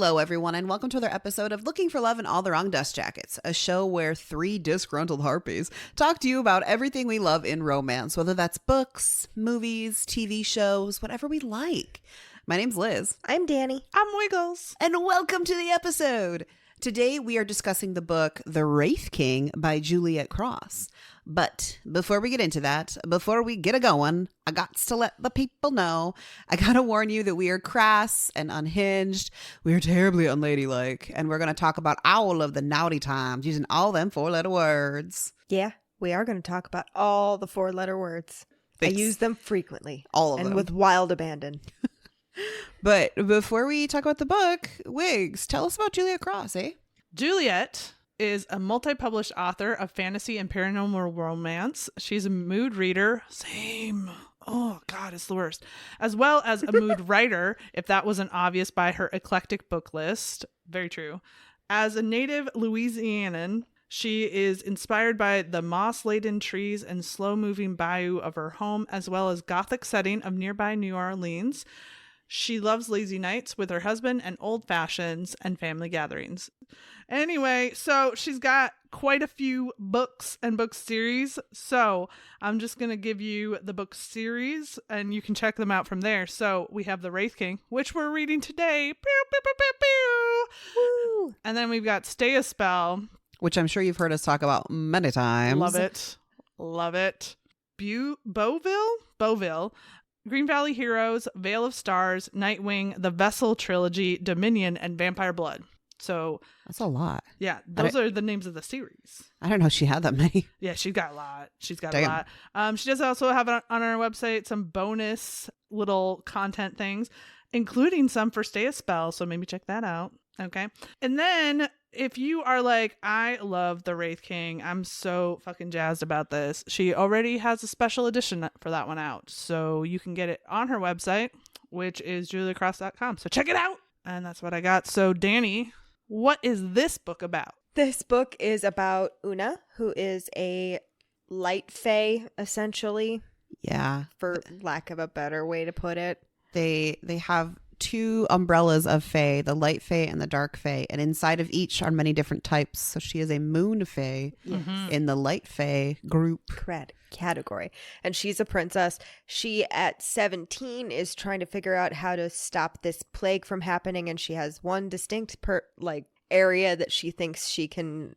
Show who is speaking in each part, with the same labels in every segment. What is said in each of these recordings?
Speaker 1: Hello, everyone, and welcome to another episode of Looking for Love in All the Wrong Dust Jackets, a show where three disgruntled harpies talk to you about everything we love in romance, whether that's books, movies, TV shows, whatever we like. My name's Liz.
Speaker 2: I'm Danny.
Speaker 3: I'm Wiggles.
Speaker 1: And welcome to the episode. Today we are discussing the book The Wraith King by Juliette Cross. But before we get into that, before we get going, I got to let the people know. I got to warn you that we are crass and unhinged. We are terribly unladylike. And we're going to talk about all of the naughty times using all them 4-letter words.
Speaker 2: Yeah, we are going to talk about all the 4-letter words.
Speaker 1: Thanks.
Speaker 2: I use them frequently.
Speaker 1: All of them.
Speaker 2: And with wild abandon.
Speaker 1: But before we talk about the book, Wiggs, tell us about Juliette Cross, eh?
Speaker 3: Juliette is a multi-published author of fantasy and paranormal romance. She's a mood reader. Same. Oh, God, it's the worst. As well as a mood writer, if that wasn't obvious by her eclectic book list. Very true. As a native Louisianan, she is inspired by the moss-laden trees and slow-moving bayou of her home, as well as gothic setting of nearby New Orleans. She loves lazy nights with her husband and old fashions and family gatherings. Anyway, so she's got quite a few books and book series. So I'm just going to give you the book series and you can check them out from there. So we have The Wraith King, which we're reading today. Pew, pew, pew, pew, pew.
Speaker 2: Woo.
Speaker 3: And then we've got Stay a Spell.
Speaker 1: Which I'm sure you've heard us talk about many times.
Speaker 3: Love it. Love it. Beauville. Green Valley Heroes, Veil of Stars, Nightwing, The Vessel Trilogy, Dominion, and Vampire Blood. So
Speaker 1: That's a lot.
Speaker 3: yeah, those are the names of the series.
Speaker 1: I don't know she had that many.
Speaker 3: Yeah, she's got a lot. She's got
Speaker 1: Damn.
Speaker 3: a lot. She does also have on our website some bonus little content things, including some for Stay a Spell. So maybe check that out. Okay. And then if you are like, I love The Wraith King, I'm so fucking jazzed about this. She already has a special edition for that one out. So you can get it on her website, which is juliecross.com. So check it out. And that's what I got. So Danny, what is this book about?
Speaker 2: This book is about Una, who is a light fae, essentially,
Speaker 1: Yeah.
Speaker 2: for lack of a better way to put it.
Speaker 1: They have two umbrellas of fae, the light fae and the dark fae, and inside of each are many different types. So she is a moon fae in the light fae group.
Speaker 2: Category. And she's a princess. She, at 17, is trying to figure out how to stop this plague from happening, and she has one distinct area that she thinks she can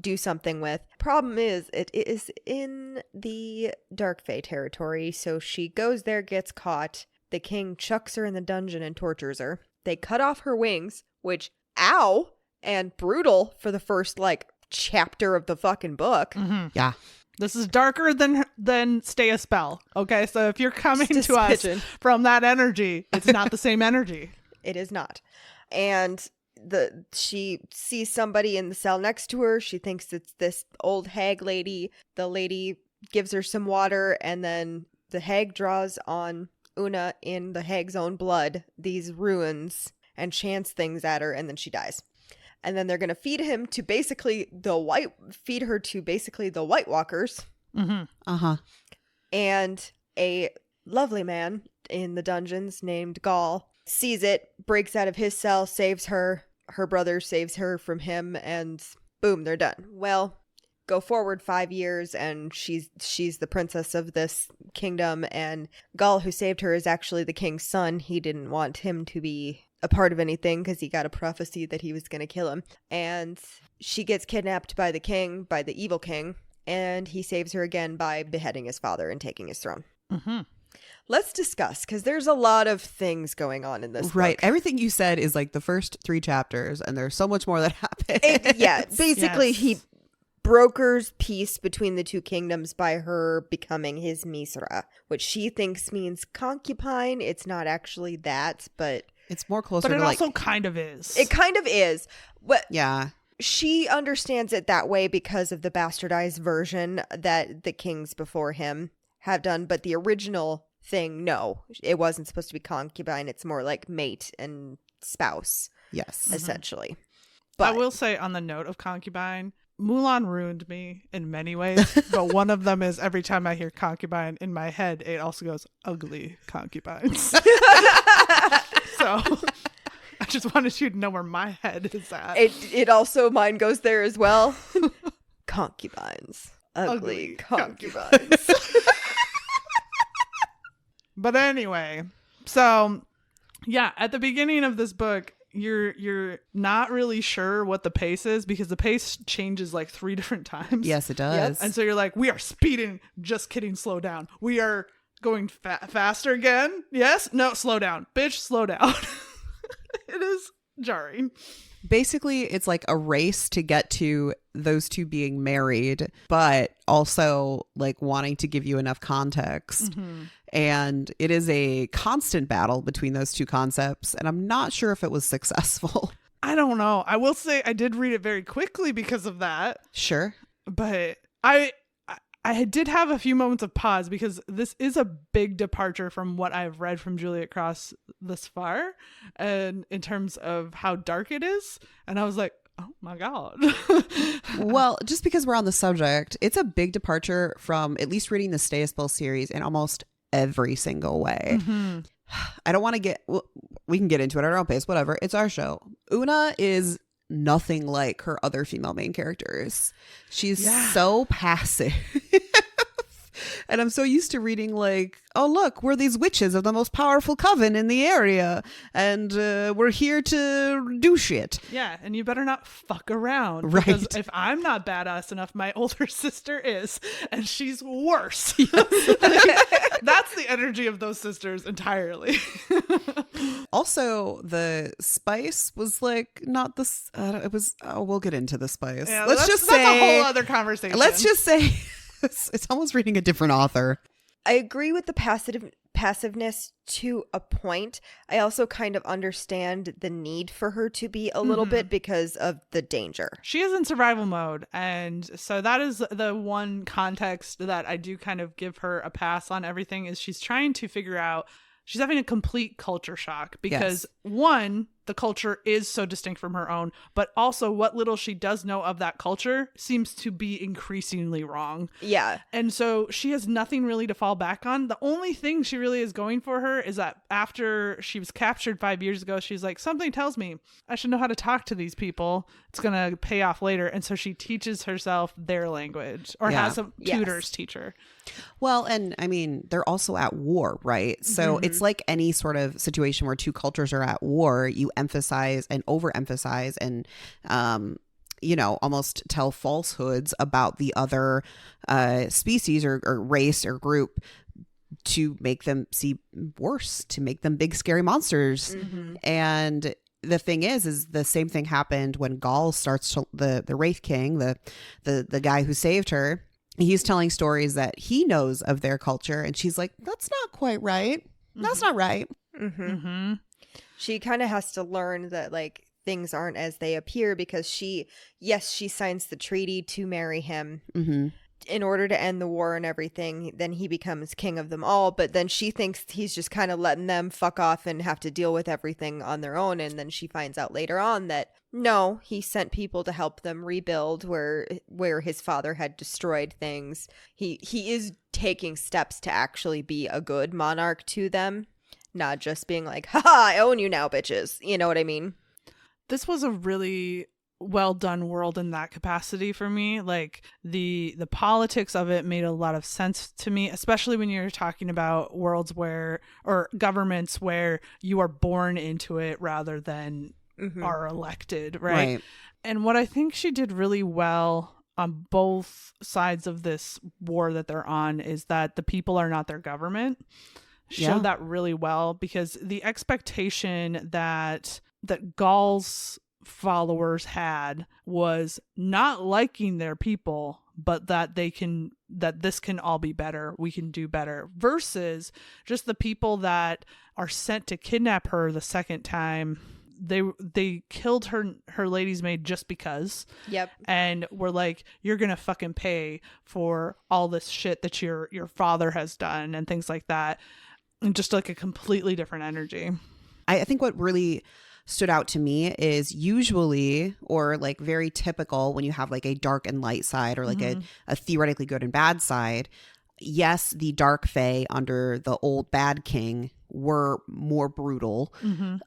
Speaker 2: do something with. Problem is, it is in the dark fae territory, so she goes there, gets caught. The king chucks her in the dungeon and tortures her. They cut off her wings, which, ow, and brutal for the first, chapter of the fucking book.
Speaker 3: Mm-hmm.
Speaker 1: Yeah.
Speaker 3: This is darker than Stay a Spell. Okay, so if you're coming
Speaker 2: Just
Speaker 3: to us
Speaker 2: smidgen.
Speaker 3: from that energy, it's not the same energy.
Speaker 2: It is not. And she sees somebody in the cell next to her. She thinks it's this old hag lady. The lady gives her some water, and then the hag draws on Una in the hag's own blood these runes and chants things at her, and then she dies. And then they're gonna feed her to basically the White Walkers.
Speaker 3: Mm-hmm.
Speaker 2: And a lovely man in the dungeons named Goll sees it, breaks out of his cell, saves her. Her brother saves her from him, and boom, they're done. Well, go forward 5 years, and she's the princess of this kingdom, and Goll, who saved her, is actually the king's son. He didn't want him to be a part of anything because he got a prophecy that he was going to kill him. And she gets kidnapped by the evil king, and he saves her again by beheading his father and taking his throne.
Speaker 3: Mm-hmm.
Speaker 2: Let's discuss, because there's a lot of things going on in this
Speaker 1: Right.
Speaker 2: book.
Speaker 1: Everything you said is like the first 3 chapters, and there's so much more that happens.
Speaker 2: Basically,
Speaker 3: Yes.
Speaker 2: he brokers peace between the two kingdoms by her becoming his misra, which she thinks means concubine. It's not actually that, but
Speaker 1: It's more closer
Speaker 3: But it
Speaker 1: to
Speaker 3: also kind of is.
Speaker 2: it kind of is. What
Speaker 1: yeah.
Speaker 2: she understands it that way because of the bastardized version that the kings before him have done, but the original thing, no, it wasn't supposed to be concubine. It's more like mate and spouse,
Speaker 1: Yes.
Speaker 2: essentially.
Speaker 3: I will say, on the note of concubine, Mulan ruined me in many ways, but one of them is every time I hear concubine in my head, it also goes ugly concubines. So just wanted you to know where my head is at.
Speaker 2: It also, mine goes there as well. Concubines. Ugly concubines.
Speaker 3: But anyway, so yeah, at the beginning of this book, you're not really sure what the pace is because the pace changes like 3 different times.
Speaker 1: Yes, it does.
Speaker 3: And so you're like, we are speeding. Just kidding. Slow down. We are going faster again. Yes. No, slow down. Bitch, slow down. It is jarring.
Speaker 1: Basically, it's like a race to get to those two being married, but also like wanting to give you enough context.
Speaker 3: Mm-hmm.
Speaker 1: And it is a constant battle between those two concepts. And I'm not sure if it was successful.
Speaker 3: I don't know. I will say I did read it very quickly because of that.
Speaker 1: Sure.
Speaker 3: But I did have a few moments of pause because this is a big departure from what I've read from Juliette Cross thus far, and in terms of how dark it is. And I was like, oh my God.
Speaker 1: Well, just because we're on the subject, it's a big departure from at least reading the Stay a Spell series in almost every single way.
Speaker 3: Mm-hmm.
Speaker 1: I don't want to we can get into it at our own pace, whatever. It's our show. Una is nothing like her other female main characters. She's so passive. And I'm so used to reading like, oh, look, we're these witches of the most powerful coven in the area. And we're here to do shit.
Speaker 3: Yeah. And you better not fuck around.
Speaker 1: Right.
Speaker 3: Because if I'm not badass enough, my older sister is. And she's worse. That's the energy of those sisters entirely.
Speaker 1: Also, the spice was like not this. It was. Oh, we'll get into the spice.
Speaker 3: Yeah,
Speaker 1: let's
Speaker 3: that's a whole other conversation.
Speaker 1: Let's just say it's almost reading a different author.
Speaker 2: I agree with the passiveness to a point. I also kind of understand the need for her to be a little bit because of the danger.
Speaker 3: She is in survival mode. And so that is the one context that I do kind of give her a pass on everything is she's trying to figure out. She's having a complete culture shock because one, the culture is so distinct from her own, but also what little she does know of that culture seems to be increasingly wrong.
Speaker 2: Yeah.
Speaker 3: And so she has nothing really to fall back on. The only thing she really is going for her is that after she was captured 5 years ago, she's like, something tells me I should know how to talk to these people. It's going to pay off later. And so she teaches herself their language or has some tutors teach her.
Speaker 1: Well, and I mean, they're also at war, right? So it's like any sort of situation where two cultures are at war, you emphasize and overemphasize and, almost tell falsehoods about the other species or race or group to make them see worse, to make them big, scary monsters. And the thing is the same thing happened when Goll starts to, the Wraith King, the guy who saved her. He's telling stories that he knows of their culture. And she's like, that's not quite right. That's not right.
Speaker 2: She kind of has to learn that like things aren't as they appear because she signs the treaty to marry him in order to end the war and everything. Then he becomes king of them all. But then she thinks he's just kind of letting them fuck off and have to deal with everything on their own. And then she finds out later on that no, he sent people to help them rebuild where his father had destroyed things. He is taking steps to actually be a good monarch to them, not just being like, haha, I own you now, bitches. You know what I mean?
Speaker 3: This was a really well done world in that capacity for me. Like the politics of it made a lot of sense to me, especially when you're talking about worlds or governments where you are born into it rather than are elected, right? And what I think she did really well on both sides of this war that they're on is that the people are not their government. Showed that really well because the expectation that Goll's followers had was not liking their people, but that this can all be better. We can do better versus just the people that are sent to kidnap her the second time. They killed her lady's maid just because. Yep. And were like, you're gonna fucking pay for all this shit that your father has done and things like that. And just like a completely different energy.
Speaker 1: I think what really stood out to me is usually, or like very typical when you have like a dark and light side or like a theoretically good and bad side. Yes, the dark fae under the old bad king were more brutal.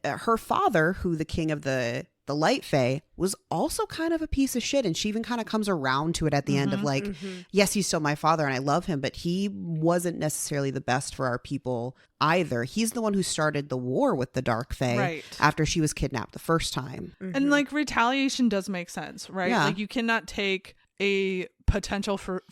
Speaker 1: Her father, who the king of the Light Fae, was also kind of a piece of shit, and she even kind of comes around to it at the end of like, yes, he's still my father and I love him, but he wasn't necessarily the best for our people either. He's the one who started the war with the Dark Fae after she was kidnapped the first time.
Speaker 3: And like retaliation does make sense, right?
Speaker 1: Yeah.
Speaker 3: Like you cannot take a potential for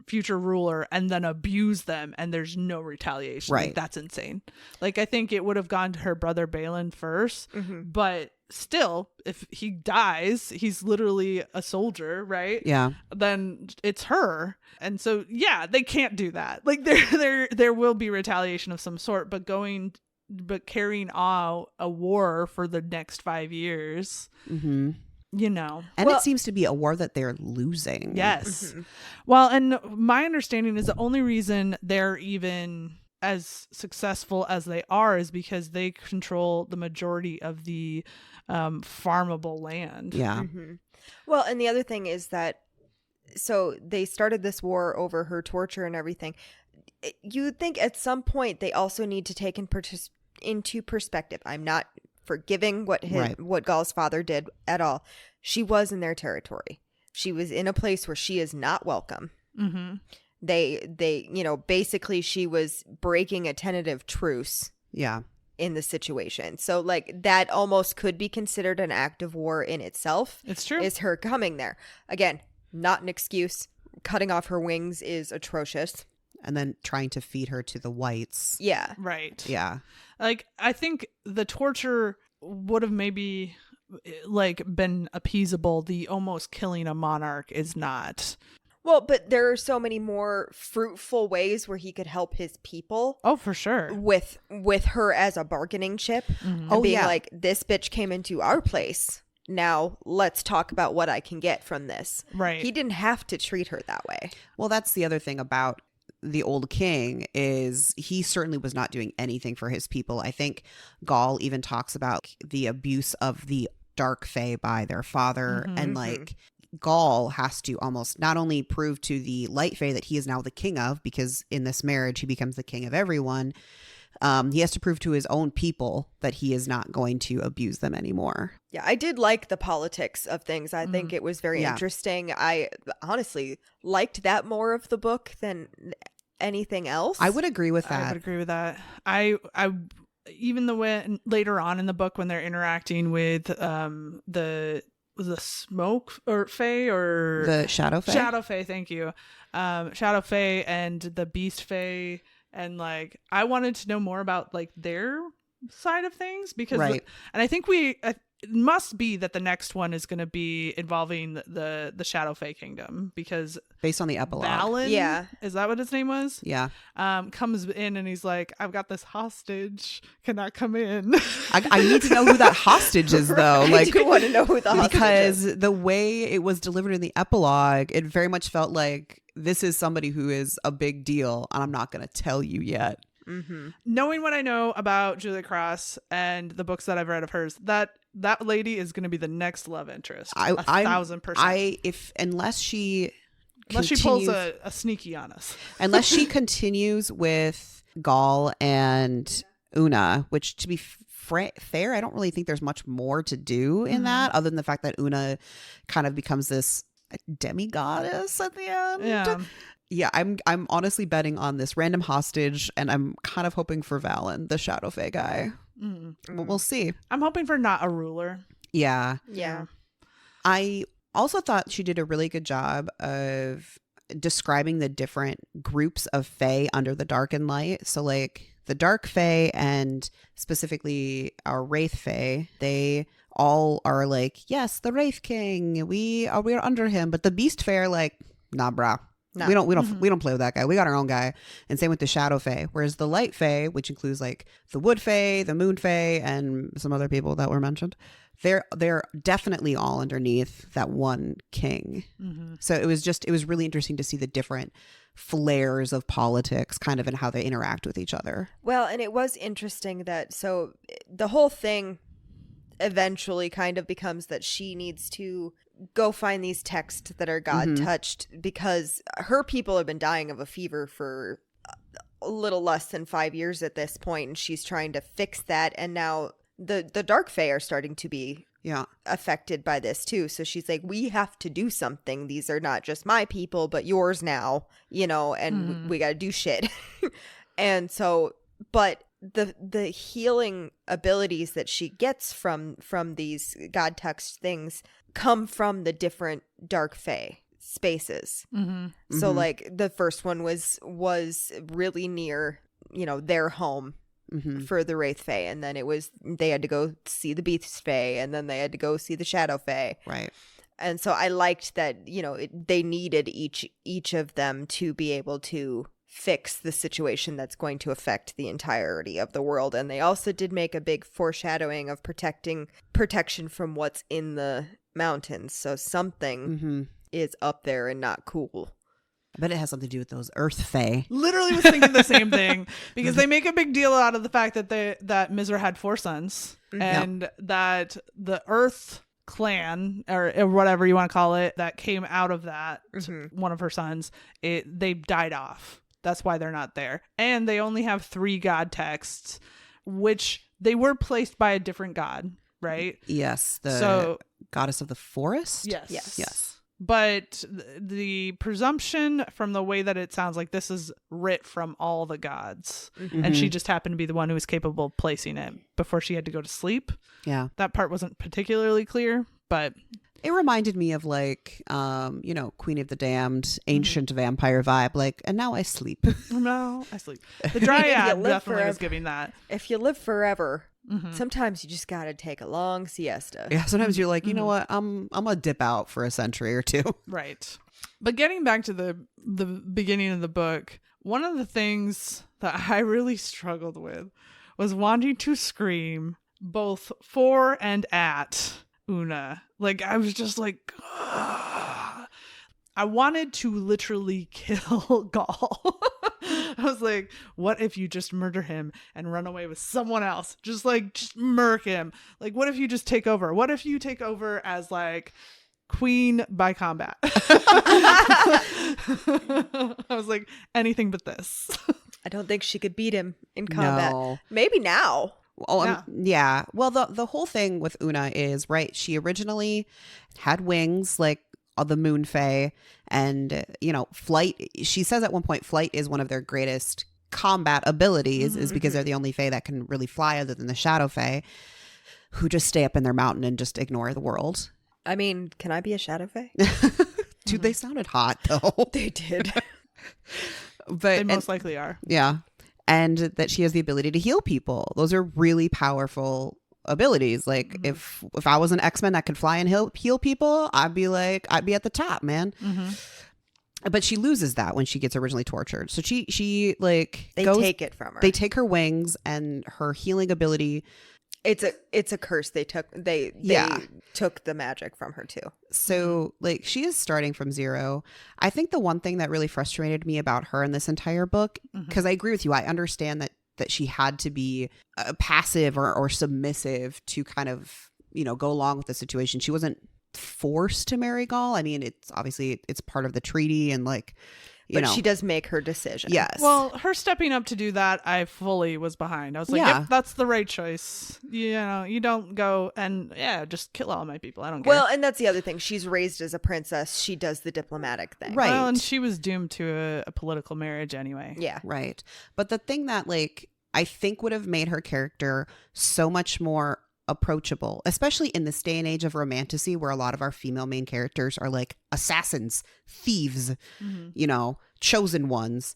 Speaker 3: future ruler and then abuse them and there's no retaliation.
Speaker 1: Right.
Speaker 3: Like, that's insane. Like I think it would have gone to her brother Balin first, but still, if he dies, he's literally a soldier, right?
Speaker 1: Yeah.
Speaker 3: Then it's her. And so yeah, they can't do that. Like there will be retaliation of some sort, but carrying out a war for the next 5 years. You know.
Speaker 1: And it seems to be a war that they're losing.
Speaker 3: Yes. Well, and my understanding is the only reason they're even as successful as they are is because they control the majority of the farmable land.
Speaker 1: Yeah.
Speaker 2: Well, and the other thing is that, so they started this war over her torture and everything. You'd think at some point they also need to take into perspective. I'm not forgiving what Goll's father did at all. She was in their territory. She was in a place where she is not welcome. They basically she was breaking a tentative truce.
Speaker 1: Yeah.
Speaker 2: In the situation. So like that almost could be considered an act of war in itself.
Speaker 3: It's true.
Speaker 2: Is her coming there. Again, not an excuse. Cutting off her wings is atrocious.
Speaker 1: And then trying to feed her to the whites.
Speaker 2: Yeah.
Speaker 3: Right.
Speaker 1: Yeah.
Speaker 3: Like I think the torture would have maybe like been appeasable. The almost killing a monarch is not.
Speaker 2: Well, but there are so many more fruitful ways where he could help his people.
Speaker 3: Oh, for sure.
Speaker 2: With her as a bargaining chip. And being like, this bitch came into our place. Now let's talk about what I can get from this.
Speaker 3: Right.
Speaker 2: He didn't have to treat her that way.
Speaker 1: Well, that's the other thing about the old king is he certainly was not doing anything for his people. I think Goll even talks about the abuse of the Dark Fae by their father and like Goll has to almost not only prove to the Light Fae that he is now the king of, because in this marriage he becomes the king of everyone. He has to prove to his own people that he is not going to abuse them anymore.
Speaker 2: Yeah, I did like the politics of things. I think it was very interesting. I honestly liked that more of the book than anything else.
Speaker 1: I would agree with that.
Speaker 3: I would agree with that. I even the way later on in the book when they're interacting with the smoke or fae or
Speaker 1: the shadow fae.
Speaker 3: Shadow fae, thank you. Shadow fae and the beast fae, and like I wanted to know more about like their side of things because and I think it must be that the next one is going to be involving the Shadow Fae Kingdom because
Speaker 1: based on the epilogue.
Speaker 3: Balin, is that what his name was?
Speaker 1: Yeah.
Speaker 3: Comes in and he's like, I've got this hostage. Can I come in?
Speaker 1: I need to know who that hostage is though. Like,
Speaker 2: I do want to know who the hostage is.
Speaker 1: Because the way it was delivered in the epilogue, it very much felt like this is somebody who is a big deal and I'm not going to tell you yet.
Speaker 3: Knowing what I know about Juliette Cross and the books that I've read of hers, that lady is going to be the next love interest. 1,000%.
Speaker 1: Unless she
Speaker 3: pulls a sneaky on us.
Speaker 1: Unless she continues with Goll and Una, which to be fair, I don't really think there's much more to do in that other than the fact that Una kind of becomes this demigoddess at the end. Yeah, I'm honestly betting on this random hostage, and I'm kind of hoping for Valen, the Shadow Fae guy. We'll see.
Speaker 3: I'm hoping for not a ruler.
Speaker 1: Yeah. I also thought she did a really good job of describing the different groups of Fae under the Dark and Light. So like the Dark Fae and specifically our Wraith Fae, they all are like, yes, the Wraith King, we're under him. But the Beast Fae are like, nah, brah. No. We don't play with that guy. We got our own guy. And same with the Shadow Fae. Whereas the Light Fae, which includes like the Wood Fae, the Moon Fae, and some other people that were mentioned, they're definitely all underneath that one king. So it was really interesting to see the different flares of politics kind of and how they interact with each other.
Speaker 2: Well, and it was interesting that so the whole thing eventually kind of becomes that she needs to go find these texts that are God touched because her people have been dying of a fever for a little less than 5 years at this point, and she's trying to fix that. And now the Dark Fae are starting to be affected by this too. So she's like, we have to do something. These are not just my people, but yours now, and we got to do shit. And so, but the healing abilities that she gets from these god text things come from the different Dark Fae spaces. So like the first one was really near, their home for the Wraith Fae, and then they had to go see the Beast Fae, and then they had to go see the Shadow Fae.
Speaker 1: Right.
Speaker 2: And so I liked that, they needed each of them to be able to fix the situation that's going to affect the entirety of the world. And they also did make a big foreshadowing of protection from what's in the mountains. So something is up there and not cool.
Speaker 1: I bet it has something to do with those Earth Fae.
Speaker 3: Literally was thinking the same thing, because they make a big deal out of the fact that that Mizra had 4 sons, and that the Earth clan, or whatever you want to call it, that came out of that, one of her sons, they died off. That's why they're not there. And they only have 3 god texts, which they were placed by a different god, right?
Speaker 1: Yes. The goddess of the forest?
Speaker 3: Yes. But the presumption from the way that it sounds like this is writ from all the gods. And she just happened to be the one who was capable of placing it before she had to go to sleep.
Speaker 1: Yeah.
Speaker 3: That part wasn't particularly clear, but...
Speaker 1: It reminded me of like, Queen of the Damned, ancient vampire vibe. Like, and now I sleep.
Speaker 3: No, I sleep. The Dryad definitely
Speaker 2: forever.
Speaker 3: was giving that.
Speaker 2: If you live forever, sometimes you just got to take a long siesta.
Speaker 1: Yeah, sometimes you're like, you know what? I'm gonna dip out for a century or 2.
Speaker 3: Right. But getting back to the beginning of the book, one of the things that I really struggled with was wanting to scream both for and at Una. Like, I was just like, ugh. I wanted to literally kill Goll. I was like, what if you just murder him and run away with someone else? Just murk him. Like, what if you just take over? What if you take over as like queen by combat? I was like, anything but this.
Speaker 2: I don't think she could beat him in combat.
Speaker 1: No.
Speaker 2: Maybe now.
Speaker 1: Oh, yeah. Well, the whole thing with Una is, right, she originally had wings like the Moon Fae, and, flight. She says at one point, flight is one of their greatest combat abilities, is because they're the only Fae that can really fly other than the Shadow Fae, who just stay up in their mountain and just ignore the world.
Speaker 2: I mean, can I be a Shadow Fae?
Speaker 1: Dude, they sounded hot, though.
Speaker 2: They did.
Speaker 1: But
Speaker 3: They most likely are.
Speaker 1: Yeah. And that she has the ability to heal people. Those are really powerful abilities. Like if I was an X-Men that could fly and heal people, I'd be at the top, man. But she loses that when she gets originally tortured. So she like
Speaker 2: they take it from her.
Speaker 1: They take her wings and her healing ability.
Speaker 2: It's a curse. They took the magic from her too.
Speaker 1: So like she is starting from 0. I think the one thing that really frustrated me about her in this entire book, because I agree with you, I understand that she had to be passive or submissive to kind of, go along with the situation. She wasn't forced to marry Goll. I mean, it's obviously it's part of the treaty, and like,
Speaker 2: but she does make her decision.
Speaker 1: Yes.
Speaker 3: Well, her stepping up to do that, I fully was behind. I was like, yep, that's the right choice. You don't go and just kill all my people. I don't care.
Speaker 2: Well, and that's the other thing. She's raised as a princess. She does the diplomatic thing.
Speaker 1: Right.
Speaker 3: Well, and she was doomed to a political marriage anyway.
Speaker 2: Yeah.
Speaker 1: Right. But the thing that like I think would have made her character so much more approachable, especially in this day and age of romantasy, where a lot of our female main characters are like assassins, thieves, chosen ones,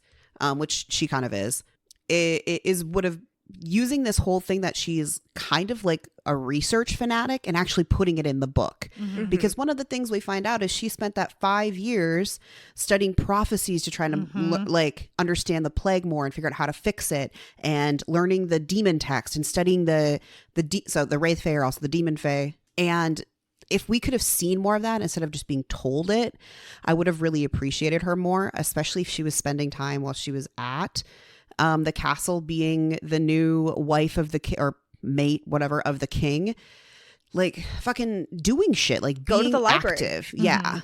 Speaker 1: which she kind of is. It would have using this whole thing that she's kind of like a research fanatic and actually putting it in the book. Because one of the things we find out is she spent that 5 years studying prophecies to try to like understand the plague more and figure out how to fix it, and learning the demon text and studying so the Wraith Fae are also the demon Fae. And if we could have seen more of that instead of just being told it, I would have really appreciated her more, especially if she was spending time while she was at the castle, being the new wife of the king or mate, whatever, of the king, like fucking doing shit, like
Speaker 2: Go to
Speaker 1: being
Speaker 2: the library.
Speaker 1: active. Yeah.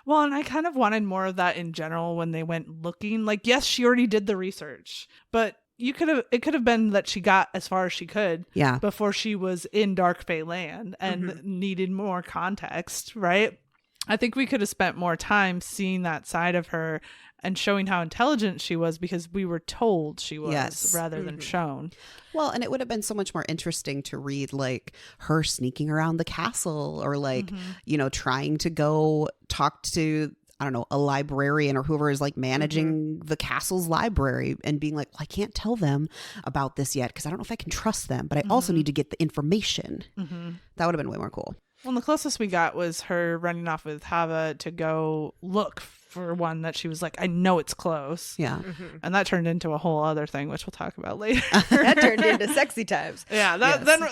Speaker 3: Well, and I kind of wanted more of that in general when they went looking. Like, yes, she already did the research, but it could have been that she got as far as she could before she was in Dark Fae Land and needed more context, right? I think we could have spent more time seeing that side of her and showing how intelligent she was, because we were told she was rather than shown.
Speaker 1: Well, and it would have been so much more interesting to read like her sneaking around the castle, or like, you know, trying to go talk to, I don't know, a librarian or whoever is like managing the castle's library, and being like, well, I can't tell them about this yet because I don't know if I can trust them, but I also need to get the information. That would have been way more cool.
Speaker 3: Well, the closest we got was her running off with Hava to go look for one that she was like, I know it's close.
Speaker 1: Yeah.
Speaker 3: And that turned into a whole other thing, which we'll talk about later.
Speaker 2: That turned into sexy times.
Speaker 3: Yeah.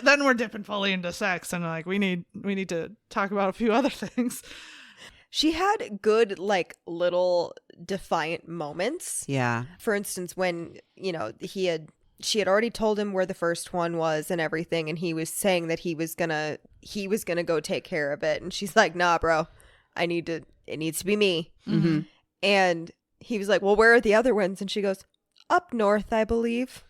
Speaker 3: Then we're dipping fully into sex, and like we need to talk about a few other things.
Speaker 2: She had good, like, little defiant moments.
Speaker 1: Yeah.
Speaker 2: For instance, when, you know, she had already told him where the first one was and everything, and he was saying that he was gonna go take care of it, and she's like, nah, bro, it needs to be me. And he was like, well, where are the other ones? And she goes, up north, I believe.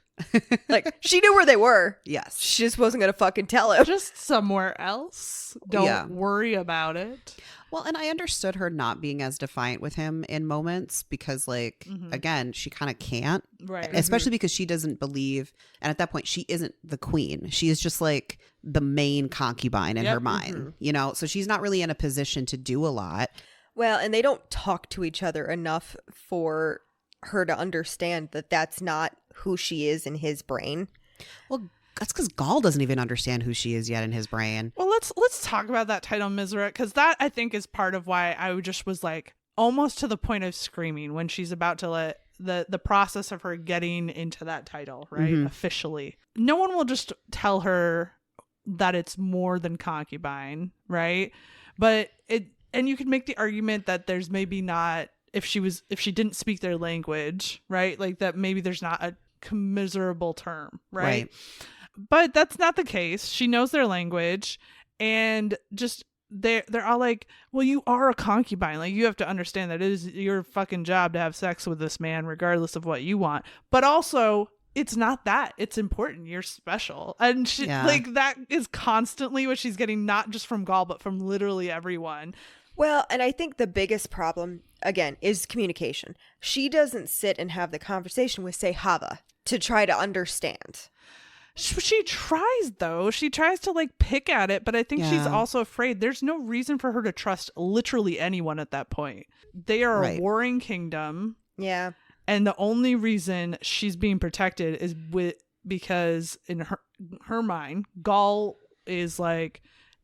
Speaker 2: Like, she knew where they were.
Speaker 1: Yes.
Speaker 2: She just wasn't gonna fucking tell him.
Speaker 3: Just somewhere else. Don't worry about it.
Speaker 1: Well, and I understood her not being as defiant with him in moments because, like, again, she kind of can't.
Speaker 3: Right.
Speaker 1: Especially because she doesn't believe. And at that point, she isn't the queen. She is just like the main concubine in her mind, you know? So she's not really in a position to do a lot.
Speaker 2: Well, and they don't talk to each other enough for her to understand that that's not who she is in his brain.
Speaker 1: Well, that's because Goll doesn't even understand who she is yet in his brain.
Speaker 3: Well, let's talk about that title, Misra, because that, I think, is part of why I just was like almost to the point of screaming when she's about to let the process of her getting into that title, right? Officially. No one will just tell her that it's more than concubine, right? But and you could make the argument that there's maybe not, if she didn't speak their language, right? Like that maybe there's not a commiserable term, right? But that's not the case. She knows their language, and just they're all like, well, you are a concubine. Like, you have to understand that it is your fucking job to have sex with this man regardless of what you want. But also, it's not that. It's important. You're special. And she, like, that is constantly what she's getting, not just from Goll, but from literally everyone.
Speaker 2: Well, and I think the biggest problem, again, is communication. She doesn't sit and have the conversation with, say, Hava to try to understand.
Speaker 3: She tries, though. She tries to, like, pick at it, but I think she's also afraid. There's no reason for her to trust literally anyone at that point. They are a warring kingdom.
Speaker 2: Yeah.
Speaker 3: And the only reason she's being protected is because in her mind, Goll is, like,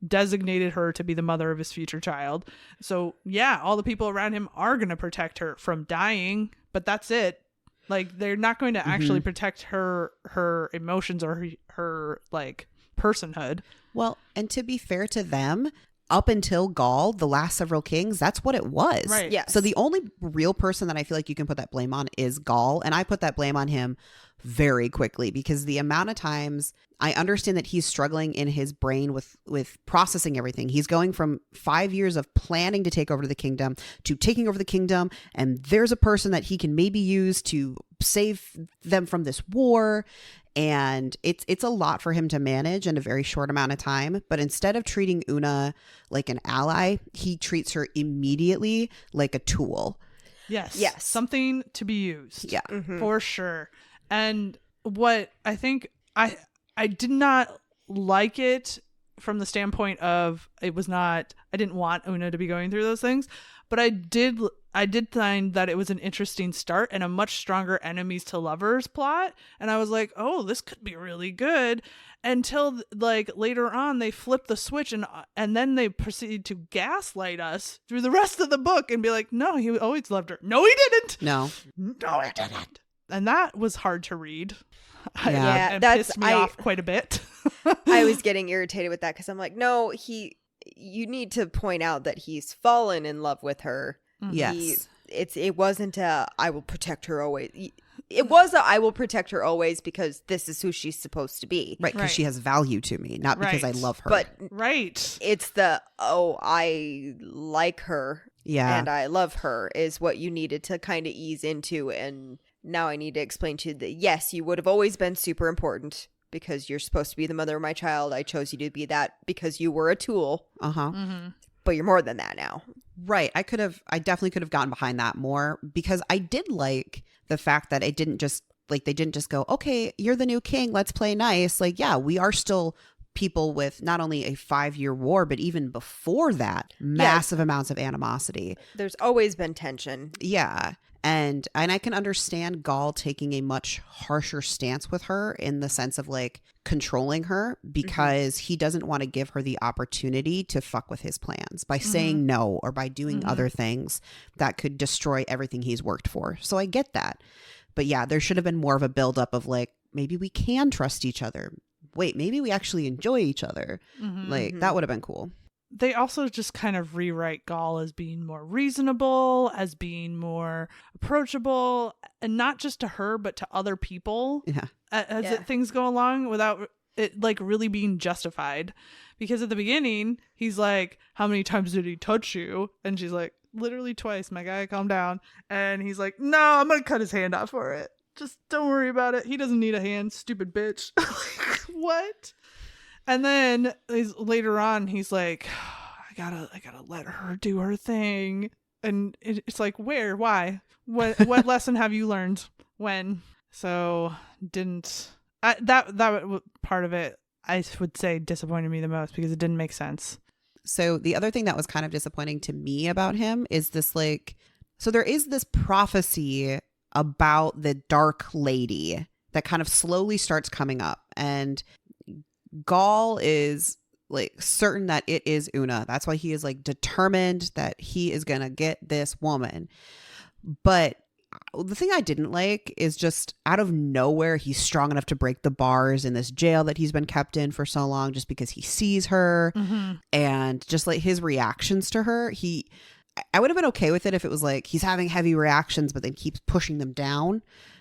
Speaker 3: designated her to be the mother of his future child. So, yeah, all the people around him are going to protect her from dying, but that's it. Like, they're not going to actually protect her emotions or her like personhood.
Speaker 1: Well, and to be fair to them, up until Goll, the last several kings, that's what it was.
Speaker 3: Right.
Speaker 2: Yes.
Speaker 1: So the only real person that I feel like you can put that blame on is Goll. And I put that blame on him very quickly because the amount of times I understand that he's struggling in his brain with processing everything. He's going from 5 years of planning to take over the kingdom to taking over the kingdom. And there's a person that he can maybe use to save them from this war. And it's a lot for him to manage in a very short amount of time. But instead of treating Una like an ally, he treats her immediately like a tool.
Speaker 3: Yes. Something to be used.
Speaker 1: Yeah.
Speaker 3: For sure. And what I think I did not like it from the standpoint of I didn't want Una to be going through those things, but I did find that it was an interesting start and a much stronger enemies to lovers plot. And I was like, oh, this could be really good, until like later on they flip the switch and then they proceed to gaslight us through the rest of the book and be like, no, he always loved her. No, he didn't.
Speaker 1: No,
Speaker 3: he didn't. And that was hard to read.
Speaker 1: Yeah,
Speaker 3: and pissed me off quite a bit.
Speaker 2: I was getting irritated with that because I'm like, no, you need to point out that he's fallen in love with her.
Speaker 1: Yes.
Speaker 2: It wasn't a I will protect her always. It was a I will protect her always because this is who she's supposed to be.
Speaker 1: Right, because she has value to me, not because I love her.
Speaker 2: But
Speaker 3: right.
Speaker 2: It's the I like her
Speaker 1: Yeah.
Speaker 2: and I love her is what you needed to kind of ease into. And now I need to explain to you that, yes, you would have always been super important because you're supposed to be the mother of my child. I chose you to be that because you were a tool, but you're more than that now.
Speaker 1: Right. I definitely could have gotten behind that more, because I did like the fact that it didn't just like, they didn't just go, okay, you're the new king, let's play nice. Like, yeah, we are still people with not only a 5-year war, but even before that, massive amounts of animosity.
Speaker 2: There's always been tension.
Speaker 1: Yeah. And I can understand Goll taking a much harsher stance with her in the sense of like controlling her, because he doesn't want to give her the opportunity to fuck with his plans by saying no or by doing other things that could destroy everything he's worked for. So I get that. But yeah, there should have been more of a buildup of like, maybe we can trust each other. Wait, maybe we actually enjoy each other. Like, that would have been cool.
Speaker 3: They also just kind of rewrite Goll as being more reasonable, as being more approachable, and not just to her, but to other people as things go along, without it like really being justified. Because at the beginning, he's like, how many times did he touch you? And she's like, literally twice, my guy, calm down. And he's like, no, I'm going to cut his hand off for it. Just don't worry about it. He doesn't need a hand, stupid bitch. Like, what? And then later on, he's like, I gotta let her do her thing. And it's like, where? Why? What lesson have you learned? When? So that part of it, I would say, disappointed me the most, because it didn't make sense.
Speaker 1: So the other thing that was kind of disappointing to me about him is this, like, so there is this prophecy about the Dark Lady that kind of slowly starts coming up, and Goll is like certain that it is Una. That's why he is like determined that he is gonna get this woman. But the thing I didn't like is just out of nowhere, he's strong enough to break the bars in this jail that he's been kept in for so long, just because he sees her. And just like his reactions to her, I would have been okay with it if it was like he's having heavy reactions but then keeps pushing them down.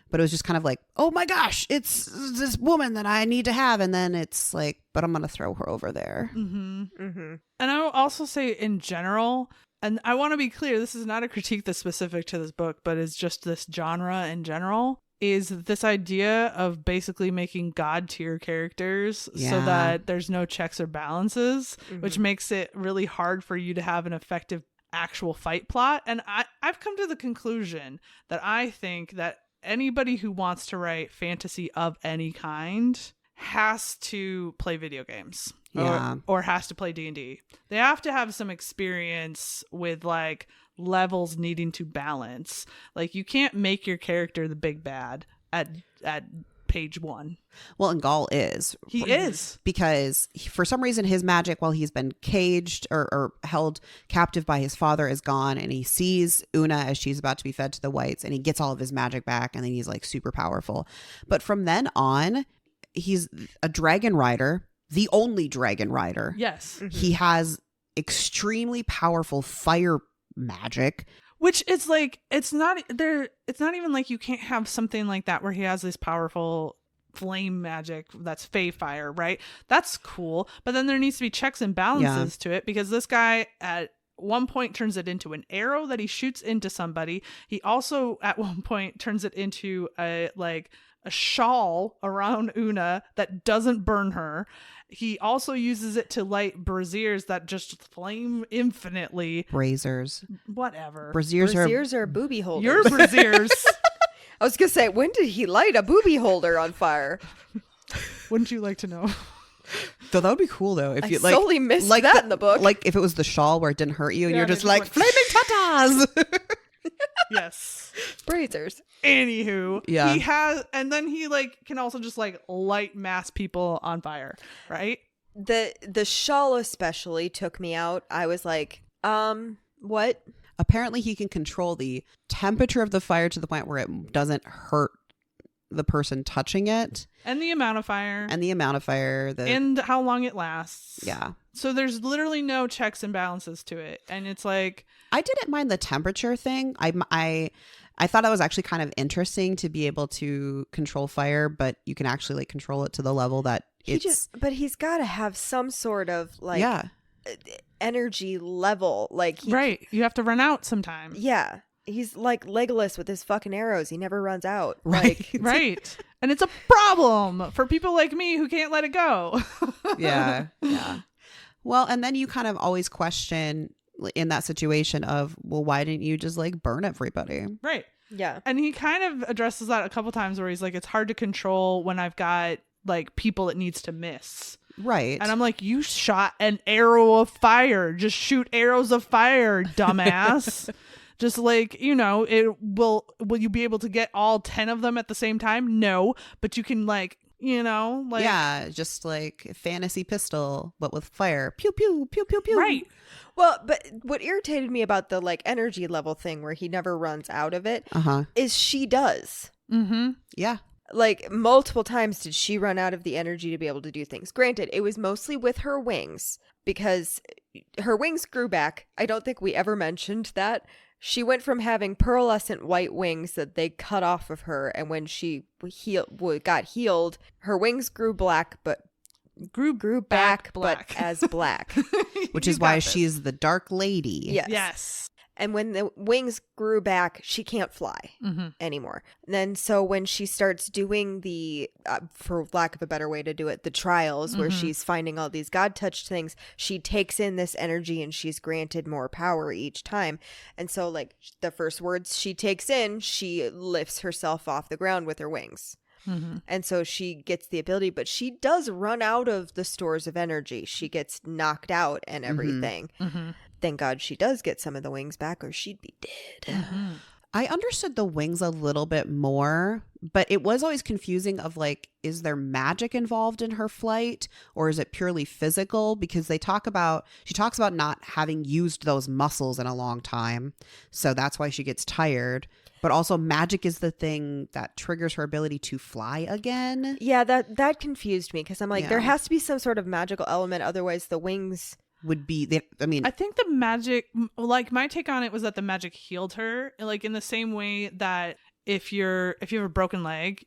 Speaker 1: But it was just kind of like, oh my gosh, it's this woman that I need to have. And then it's like, but I'm going to throw her over there.
Speaker 3: And I will also say in general, and I want to be clear, this is not a critique that's specific to this book, but it's just this genre in general, is this idea of basically making God tier characters so that there's no checks or balances, which makes it really hard for you to have an effective actual fight plot. And I've come to the conclusion that I think that anybody who wants to write fantasy of any kind has to play video games or has to play D&D. They have to have some experience with like levels needing to balance. Like, you can't make your character the big bad at page 1.
Speaker 1: Well, and Goll is.
Speaker 3: He is.
Speaker 1: Because for some reason his magic, while he's been caged or held captive by his father, is gone, and he sees Una as she's about to be fed to the whites, and he gets all of his magic back, and then he's like super powerful. But from then on, he's a dragon rider, the only dragon rider.
Speaker 3: Yes.
Speaker 1: He has extremely powerful fire magic.
Speaker 3: Which is like, it's not even like you can't have something like that where he has this powerful flame magic that's fey fire, right? That's cool. But then there needs to be checks and balances to it, because this guy at one point turns it into an arrow that he shoots into somebody. He also at one point turns it into a shawl around Una that doesn't burn her. He also uses it to light braziers that just flame infinitely.
Speaker 1: Braziers.
Speaker 3: Whatever.
Speaker 2: Braziers are booby holders.
Speaker 3: Your braziers.
Speaker 2: I was going to say, when did he light a booby holder on fire?
Speaker 3: Wouldn't you like to know?
Speaker 1: Though that would be cool though. If
Speaker 2: I
Speaker 1: you like,
Speaker 2: solely missed that in the book.
Speaker 1: Like if it was the shawl where it didn't hurt you, and you're just like, flaming tatas.
Speaker 3: Yes.
Speaker 2: Braziers.
Speaker 3: Anywho,
Speaker 1: yeah.
Speaker 3: He has, and then he like can also just like light mass people on fire, right?
Speaker 2: The shawl especially took me out. I was like, what?
Speaker 1: Apparently he can control the temperature of the fire to the point where it doesn't hurt the person touching it.
Speaker 3: And the amount of fire.
Speaker 1: And
Speaker 3: how long it lasts.
Speaker 1: Yeah.
Speaker 3: So there's literally no checks and balances to it. And it's like,
Speaker 1: I didn't mind the temperature thing. I thought that was actually kind of interesting to be able to control fire, but you can actually like control it to the level that
Speaker 2: But he's got to have some sort of like energy level. Like,
Speaker 3: Right. You have to run out sometime.
Speaker 2: Yeah. He's like Legolas with his fucking arrows. He never runs out.
Speaker 1: Right.
Speaker 2: Like,
Speaker 3: Right. And it's a problem for people like me who can't let it go.
Speaker 1: Yeah. Well, and then you kind of always question in that situation of, well, why didn't you just like burn everybody?
Speaker 3: Right.
Speaker 2: yeah.
Speaker 3: And he kind of addresses that a couple times where he's like, it's hard to control when I've got like people it needs to miss.
Speaker 1: Right.
Speaker 3: And I'm like, you shot an arrow of fire. Just shoot arrows of fire, dumbass. Just like, it will you be able to get all 10 of them at the same time? No, but you can like,
Speaker 1: yeah, just like fantasy pistol, but with fire. Pew, pew, pew, pew, pew.
Speaker 3: Right.
Speaker 2: Well, but what irritated me about the like energy level thing where he never runs out of it is she does.
Speaker 3: Mm-hmm.
Speaker 1: Yeah.
Speaker 2: Like multiple times did she run out of the energy to be able to do things. Granted, it was mostly with her wings because her wings grew back. I don't think we ever mentioned that. She went from having pearlescent white wings that they cut off of her, and when she got healed, her wings grew black, but grew back
Speaker 3: black.
Speaker 2: but as black.
Speaker 1: Which
Speaker 3: You
Speaker 1: is why
Speaker 3: got this.
Speaker 1: she's the Dark Lady.
Speaker 3: Yes.
Speaker 2: And when the wings grew back, she can't fly anymore. And then so when she starts doing the, for lack of a better way to do it, the trials where she's finding all these God-touched things, she takes in this energy and she's granted more power each time. And so like the first words she takes in, she lifts herself off the ground with her wings. And so she gets the ability, but she does run out of the stores of energy. She gets knocked out and everything. Thank God she does get some of the wings back or she'd be dead.
Speaker 1: I understood the wings a little bit more, but it was always confusing of like, is there magic involved in her flight or is it purely physical? Because she talks about not having used those muscles in a long time. So that's why she gets tired. But also magic is the thing that triggers her ability to fly again.
Speaker 2: Yeah, that confused me because I'm like,
Speaker 1: Yeah.
Speaker 2: there has to be some sort of magical element. Otherwise the wings...
Speaker 1: Would be,
Speaker 3: I think the magic, like my take on it was that the magic healed her, like in the same way that if you have a broken leg,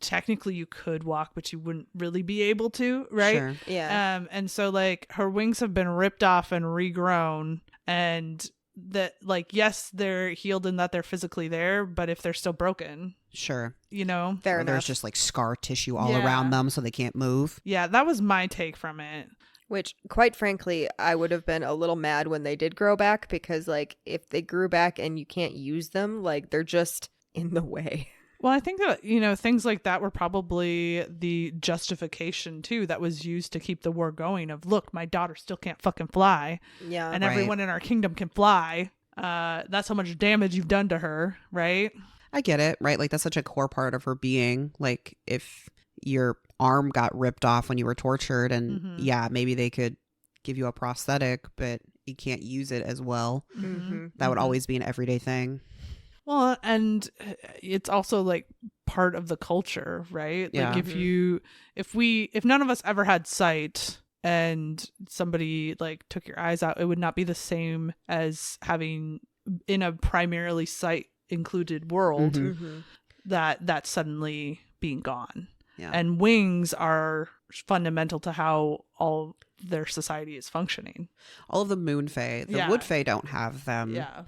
Speaker 3: technically you could walk, but you wouldn't really be able to, right?
Speaker 1: Sure.
Speaker 2: Yeah.
Speaker 3: And so like her wings have been ripped off and regrown, and that like yes, they're healed in that they're physically there, but if they're still broken,
Speaker 1: Sure.
Speaker 2: Fair
Speaker 1: Or
Speaker 2: enough.
Speaker 1: there's just like scar tissue all
Speaker 3: Yeah.
Speaker 1: around them so they can't move.
Speaker 3: yeah, that was my take from it.
Speaker 2: Which, quite frankly, I would have been a little mad when they did grow back because, like, if they grew back and you can't use them, like, they're just in the way.
Speaker 3: Well, I think that, things like that were probably the justification, too, that was used to keep the war going of, look, my daughter still can't fucking fly.
Speaker 2: Yeah.
Speaker 3: And
Speaker 1: Right.
Speaker 3: everyone in our kingdom can fly. That's how much damage you've done to her, right?
Speaker 1: I get it, right? Like that's such a core part of her being. Like if your arm got ripped off when you were tortured and yeah, maybe they could give you a prosthetic, but you can't use it as well. That would always be an everyday thing.
Speaker 3: Well, and it's also like part of the culture, right?
Speaker 1: Yeah.
Speaker 3: Like if none of us ever had sight and somebody like took your eyes out, it would not be the same as having in a primarily sight included world that suddenly being gone.
Speaker 1: Yeah.
Speaker 3: And wings are fundamental to how all their society is functioning.
Speaker 1: All of the moon fae, the
Speaker 3: Yeah.
Speaker 1: wood fae don't have them.
Speaker 3: Yeah.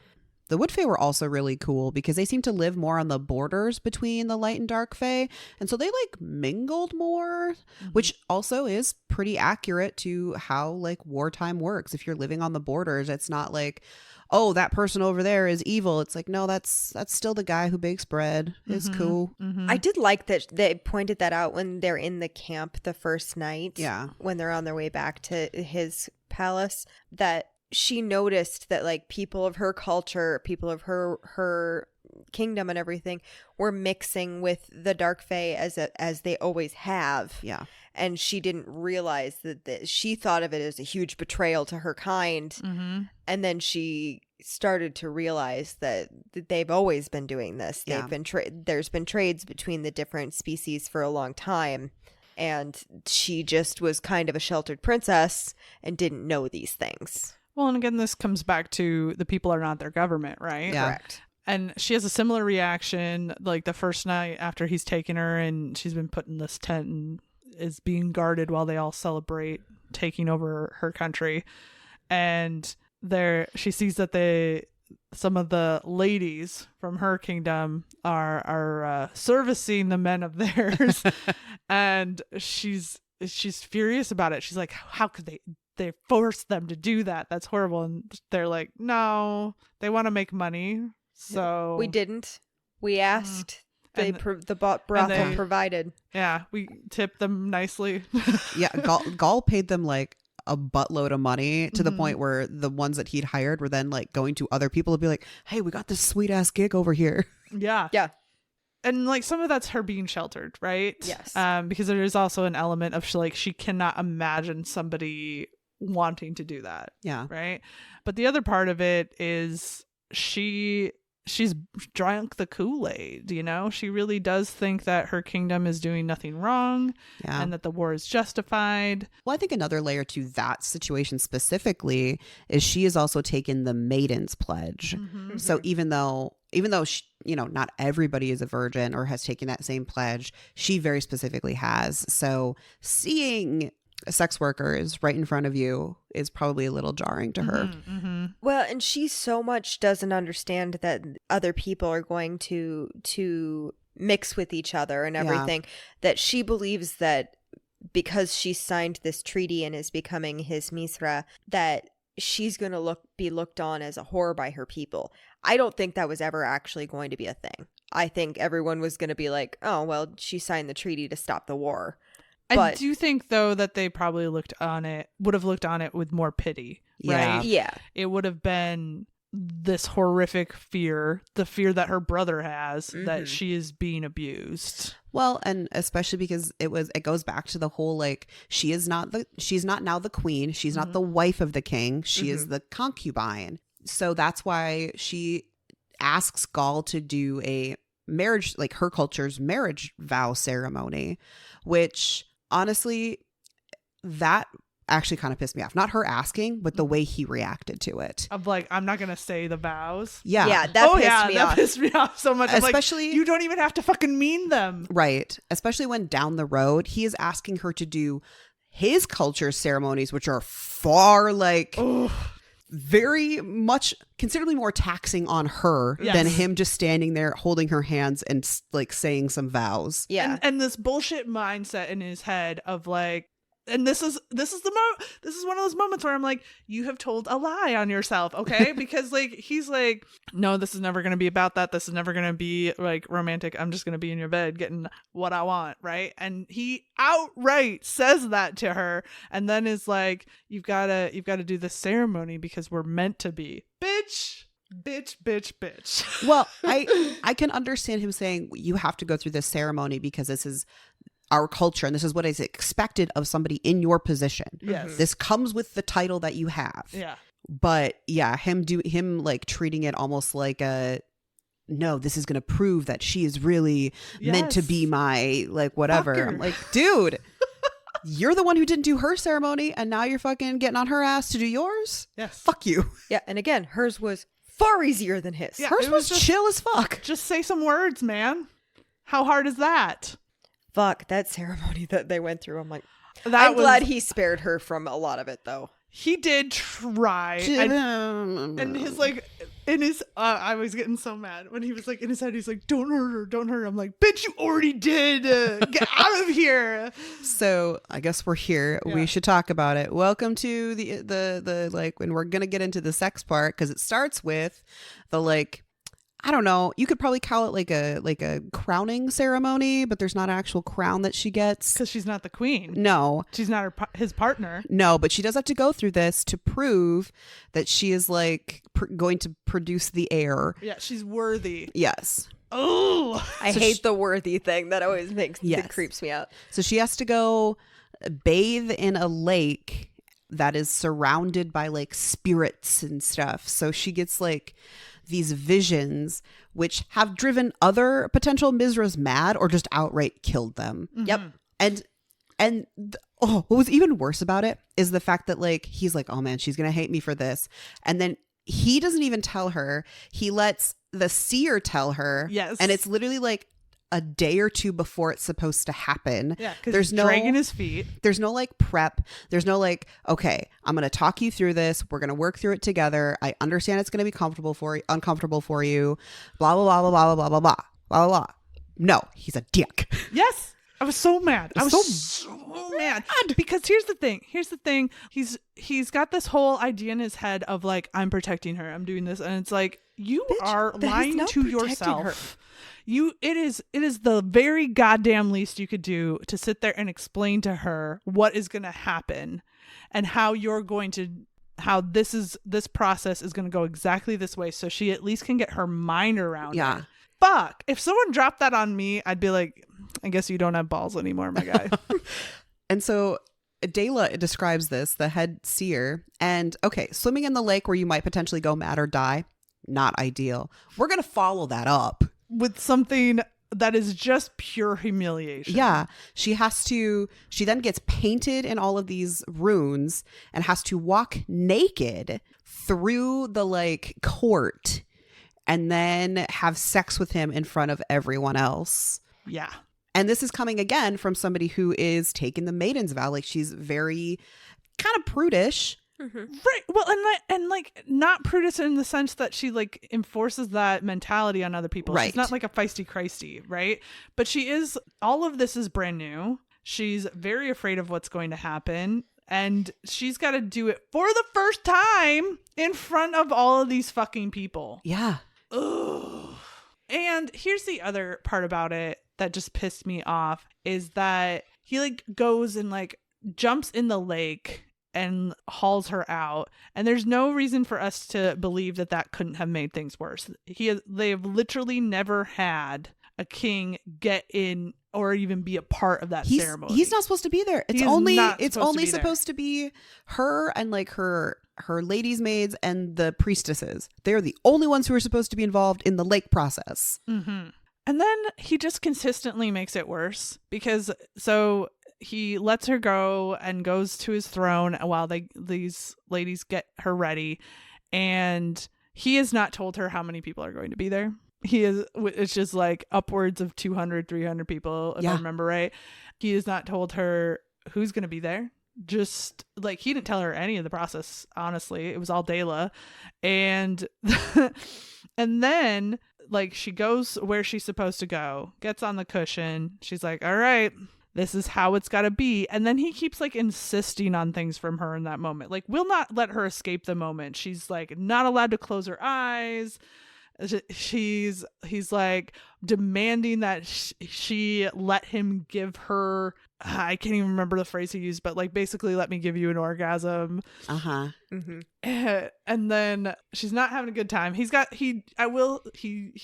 Speaker 1: The wood fae were also really cool because they seem to live more on the borders between the light and dark fae. And so they like mingled more, which also is pretty accurate to how like wartime works. If you're living on the borders, it's not like, oh, that person over there is evil. It's like, no, that's still the guy who bakes bread. It's cool.
Speaker 2: I did like that they pointed that out when they're in the camp the first night.
Speaker 1: Yeah.
Speaker 2: When they're on their way back to his palace, that she noticed that like people of her culture, people of her kingdom and everything were mixing with the dark fae as they always have.
Speaker 1: Yeah.
Speaker 2: And she didn't realize that she thought of it as a huge betrayal to her kind. And then she started to realize that they've always been doing this.
Speaker 1: Yeah.
Speaker 2: They've been there's been trades between the different species for a long time. And she just was kind of a sheltered princess and didn't know these things.
Speaker 3: Well, and again, this comes back to the people are not their government, right?
Speaker 1: Yeah.
Speaker 2: Correct.
Speaker 3: And she has a similar reaction like the first night after he's taken her and she's been put in this tent and is being guarded while they all celebrate taking over her country. and she sees that some of the ladies from her kingdom are servicing the men of theirs, and she's furious about it. She's like, how could they force them to do that? That's horrible. And they're like, no, they want to make money. So
Speaker 2: we didn't. We asked. The brothel provided.
Speaker 3: Yeah, we tipped them nicely.
Speaker 1: Yeah, Goll paid them like a buttload of money to the point where the ones that he'd hired were then like going to other people to be like, hey, we got this sweet ass gig over here.
Speaker 3: Yeah.
Speaker 2: Yeah.
Speaker 3: And like some of that's her being sheltered, right?
Speaker 2: Yes.
Speaker 3: Because there is also an element of she cannot imagine somebody wanting to do that.
Speaker 1: Yeah.
Speaker 3: Right. But the other part of it is she's drunk the Kool-Aid, she really does think that her kingdom is doing nothing wrong and that the war is justified.
Speaker 1: Well, I think another layer to that situation specifically is she has also taken the maiden's pledge. So even though she, not everybody is a virgin or has taken that same pledge, she very specifically has. So seeing sex workers right in front of you is probably a little jarring to her.
Speaker 2: Well, and she so much doesn't understand that other people are going to mix with each other and everything, that she believes that because she signed this treaty and is becoming his Misra, that she's going to be looked on as a whore by her people. I don't think that was ever actually going to be a thing. I think everyone was going to be like, oh, well, she signed the treaty to stop the war.
Speaker 3: I do think, though, that they probably would have looked on it with more pity, right?
Speaker 2: Yeah.
Speaker 3: It would have been this horrific fear, the fear that her brother has, that she is being abused.
Speaker 1: Well, and especially because it goes back to the whole, like, she's not now the queen. She's not the wife of the king. She is the concubine. So that's why she asks Goll to do a marriage, like her culture's marriage vow ceremony, which honestly, that actually kind of pissed me off. Not her asking, but the way he reacted to it.
Speaker 3: Of like, I'm not going to say the vows.
Speaker 1: Yeah.
Speaker 2: Yeah, that
Speaker 3: pissed me off so much.
Speaker 1: Especially,
Speaker 3: like, you don't even have to fucking mean them.
Speaker 1: Right. Especially when down the road, he is asking her to do his culture's ceremonies, which are far like... very much considerably more taxing on her than him just standing there holding her hands and like saying some vows.
Speaker 2: Yeah.
Speaker 3: And this bullshit mindset in his head of like, and this is one of those moments where I'm like, you have told a lie on yourself, okay? Because like he's like, no, this is never going to be about that. This is never going to be like romantic. I'm just going to be in your bed getting what I want, right? And he outright says that to her, and then is like, you've got to do the ceremony because we're meant to be, bitch.
Speaker 1: Well, I can understand him saying you have to go through this ceremony because this is our culture and this is what is expected of somebody in your position.
Speaker 3: Yes.
Speaker 1: This comes with the title that you have.
Speaker 3: Yeah.
Speaker 1: But yeah, him like treating it almost like no, this is going to prove that she is really meant to be my like whatever.
Speaker 3: Fucker.
Speaker 1: I'm like, dude, you're the one who didn't do her ceremony and now you're fucking getting on her ass to do yours?
Speaker 3: Yes.
Speaker 1: Fuck you.
Speaker 2: Yeah, and again, hers was far easier than his.
Speaker 3: Yeah,
Speaker 1: hers was chill as fuck.
Speaker 3: Just say some words, man. How hard is that?
Speaker 2: Fuck, that ceremony that they went through. I'm like, I'm glad he spared her from a lot of it, though.
Speaker 3: He did try. And his like, in his, I was getting so mad when he was like in his head, he's like, don't hurt her, don't hurt her. I'm like, bitch, you already did. Get out of here.
Speaker 1: So I guess we're here. Yeah. We should talk about it. Welcome to the like, when we're going to get into the sex part, because it starts with the like, I don't know. You could probably call it like a crowning ceremony, but there's not an actual crown that she gets
Speaker 3: because she's not the queen.
Speaker 1: No,
Speaker 3: she's not his partner.
Speaker 1: No, but she does have to go through this to prove that she is like going to produce the heir.
Speaker 3: Yeah, she's worthy.
Speaker 1: Yes.
Speaker 3: Oh,
Speaker 2: I hate the worthy thing. That always it creeps me out.
Speaker 1: So she has to go bathe in a lake that is surrounded by like spirits and stuff. So she gets like these visions which have driven other potential Misras mad or just outright killed them.
Speaker 2: Yep.
Speaker 1: And what was even worse about it is the fact that like he's like, oh man, she's gonna hate me for this, and then he doesn't even tell her. He lets the seer tell her.
Speaker 3: Yes.
Speaker 1: And it's literally like a day or two before it's supposed to happen.
Speaker 3: Yeah, because he's dragging his feet.
Speaker 1: There's no like prep. There's no like, okay, I'm going to talk you through this. We're going to work through it together. I understand it's going to be uncomfortable for you. Blah, blah, blah, blah, blah, blah, blah, blah, blah, blah. No, he's a dick.
Speaker 3: Yes. I was so mad. I was so mad. Because here's the thing. He's got this whole idea in his head of like, I'm protecting her. I'm doing this. And it's like, you are lying to yourself. It is the very goddamn least you could do to sit there and explain to her what is going to happen and how this process is going to go exactly this way. So she at least can get her mind around it. Fuck. If someone dropped that on me, I'd be like, I guess you don't have balls anymore, my guy.
Speaker 1: And so Dela describes this, the head seer. And okay, swimming in the lake where you might potentially go mad or die, not ideal. We're going to follow that up
Speaker 3: with something that is just pure humiliation.
Speaker 1: Yeah. She then gets painted in all of these runes and has to walk naked through the like court and then have sex with him in front of everyone else.
Speaker 3: Yeah.
Speaker 1: And this is coming again from somebody who is taking the maiden's vow. Like she's very kind of prudish.
Speaker 3: Mm-hmm. Right. Well, and like not prudish in the sense that she like enforces that mentality on other people.
Speaker 1: Right.
Speaker 3: She's not like a feisty Christy, right? But she is, all of this is brand new. She's very afraid of what's going to happen. And she's got to do it for the first time in front of all of these fucking people.
Speaker 1: Yeah.
Speaker 3: Ugh. And here's the other part about it that just pissed me off is that he like goes and like jumps in the lake and hauls her out. And there's no reason for us to believe that couldn't have made things worse. They have literally never had a king get in or even be a part of that ceremony.
Speaker 1: He's not supposed to be there. It's only supposed to be her and like her ladies' maids and the priestesses. They're the only ones who are supposed to be involved in the lake process.
Speaker 3: Mm-hmm. And then he just consistently makes it worse because he lets her go and goes to his throne while these ladies get her ready. And he has not told her how many people are going to be there. It's just like upwards of 200, 300 people, if I remember right. He has not told her who's going to be there. Just like he didn't tell her any of the process, honestly. It was all Dela. And and then like she goes where she's supposed to go, gets on the cushion. She's like, all right, this is how it's got to be. And then he keeps like insisting on things from her in that moment. Like, will not let her escape the moment. She's like not allowed to close her eyes. He's like demanding that she let him give her, I can't even remember the phrase he used, but like basically let me give you an orgasm.
Speaker 1: Uh-huh.
Speaker 3: Mm-hmm. And then she's not having a good time. He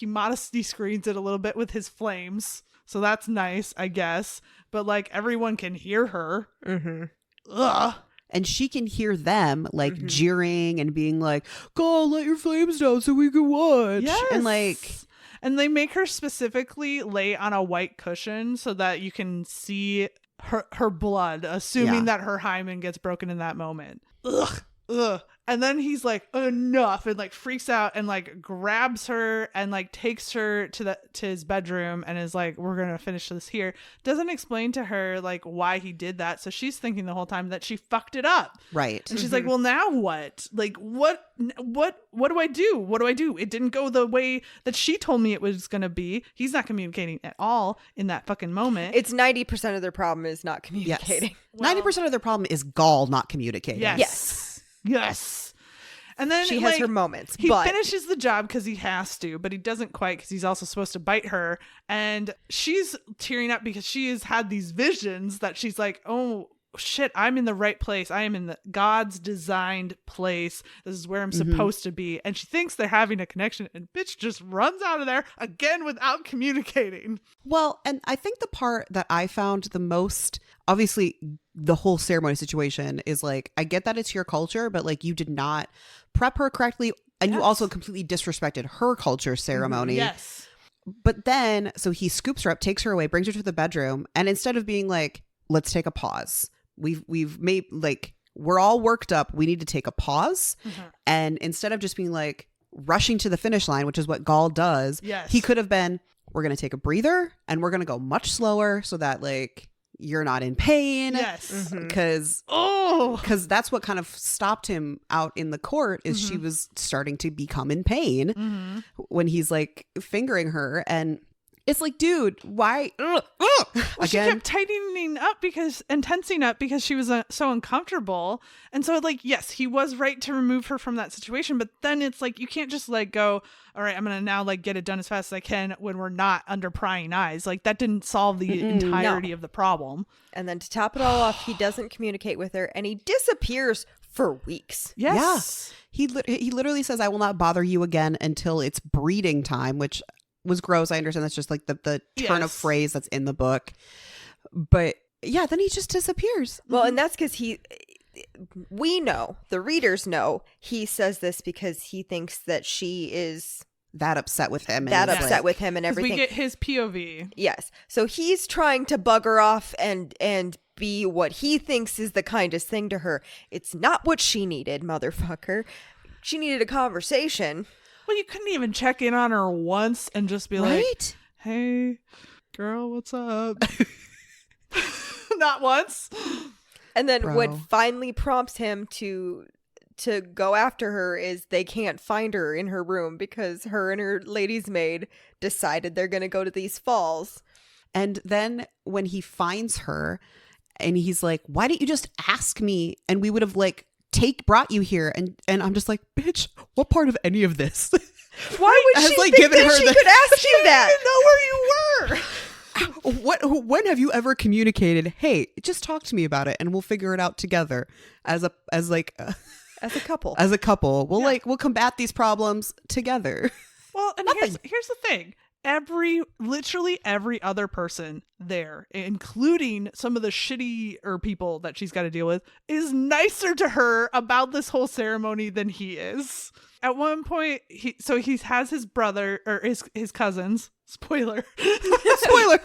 Speaker 3: modesty screens it a little bit with his flames. So that's nice, I guess. But like everyone can hear her. Mm-hmm. Ugh.
Speaker 1: And she can hear them like jeering and being like, "Go, let your flames down so we can watch."
Speaker 3: Yes. And they make her specifically lay on a white cushion so that you can see her blood, assuming that her hymen gets broken in that moment. Ugh. And then he's like, enough, and like freaks out and like grabs her and like takes her to his bedroom and is like, we're gonna finish this here. Doesn't explain to her like why he did that. So she's thinking the whole time that she fucked it up.
Speaker 1: Right.
Speaker 3: And she's like, well, now what? Like, what do I do? What do I do? It didn't go the way that she told me it was gonna be. He's not communicating at all in that fucking moment.
Speaker 2: It's 90% of their problem is not communicating.
Speaker 1: Yes. 90% of their problem is Goll not communicating.
Speaker 3: Yes. And then
Speaker 2: she has her moments.
Speaker 3: He finishes the job because he has to, but he doesn't quite because he's also supposed to bite her. And she's tearing up because she has had these visions that she's like, oh shit, I'm in the right place. I am in the God's designed place. This is where I'm supposed to be. And she thinks they're having a connection, and bitch just runs out of there again without communicating.
Speaker 1: Well, and I think the part that I found the most, obviously the whole ceremony situation is like, I get that it's your culture, but like you did not prep her correctly. And you also completely disrespected her culture ceremony.
Speaker 3: Yes.
Speaker 1: But then, so he scoops her up, takes her away, brings her to the bedroom. And instead of being like, let's take a pause. We've made like, we're all worked up. We need to take a pause. And instead of just being like rushing to the finish line, which is what Goll does, he could have been, we're going to take a breather and we're going to go much slower so that like you're not in pain.
Speaker 3: Yes.
Speaker 1: Because that's what kind of stopped him out in the court is she was starting to become in pain when he's like fingering her. And it's like, dude, why?
Speaker 3: Well, she kept tightening up and tensing up because she was so uncomfortable. And so like, yes, he was right to remove her from that situation. But then it's like, you can't just like go, all right, I'm going to now like get it done as fast as I can when we're not under prying eyes. Like that didn't solve the entirety of the problem.
Speaker 2: And then to top it all off, he doesn't communicate with her and he disappears for weeks.
Speaker 3: Yes.
Speaker 1: Yeah. He literally says, I will not bother you again until it's breeding time, which was gross. I understand that's just like the turn of phrase that's in the book. But yeah, then he just disappears.
Speaker 2: Well, and that's because we know, the readers know, he says this because he thinks that she is
Speaker 1: that upset with him.
Speaker 2: With him and everything.
Speaker 3: We get his POV.
Speaker 2: Yes. So he's trying to bug her off and be what he thinks is the kindest thing to her. It's not what she needed, motherfucker. She needed a conversation.
Speaker 3: Well, you couldn't even check in on her once and just be like, hey, girl, what's up? Not once.
Speaker 2: And then what finally prompts him to go after her is they can't find her in her room because her and her lady's maid decided they're going to go to these falls.
Speaker 1: And then when he finds her and he's like, why didn't you just ask me? And we would have like brought you here. And I'm just like, bitch, what part of any of this?
Speaker 2: Why would she think that she could ask you that?
Speaker 1: I didn't know where you were. When have you ever communicated, hey, just talk to me about it and we'll figure it out together as a couple. As a couple. We'll combat these problems together.
Speaker 3: Well, and here's the thing. Literally every other person there, including some of the shittier people that she's got to deal with, is nicer to her about this whole ceremony than he is. At one point, he has his brother or his cousins. Spoiler. Spoiler.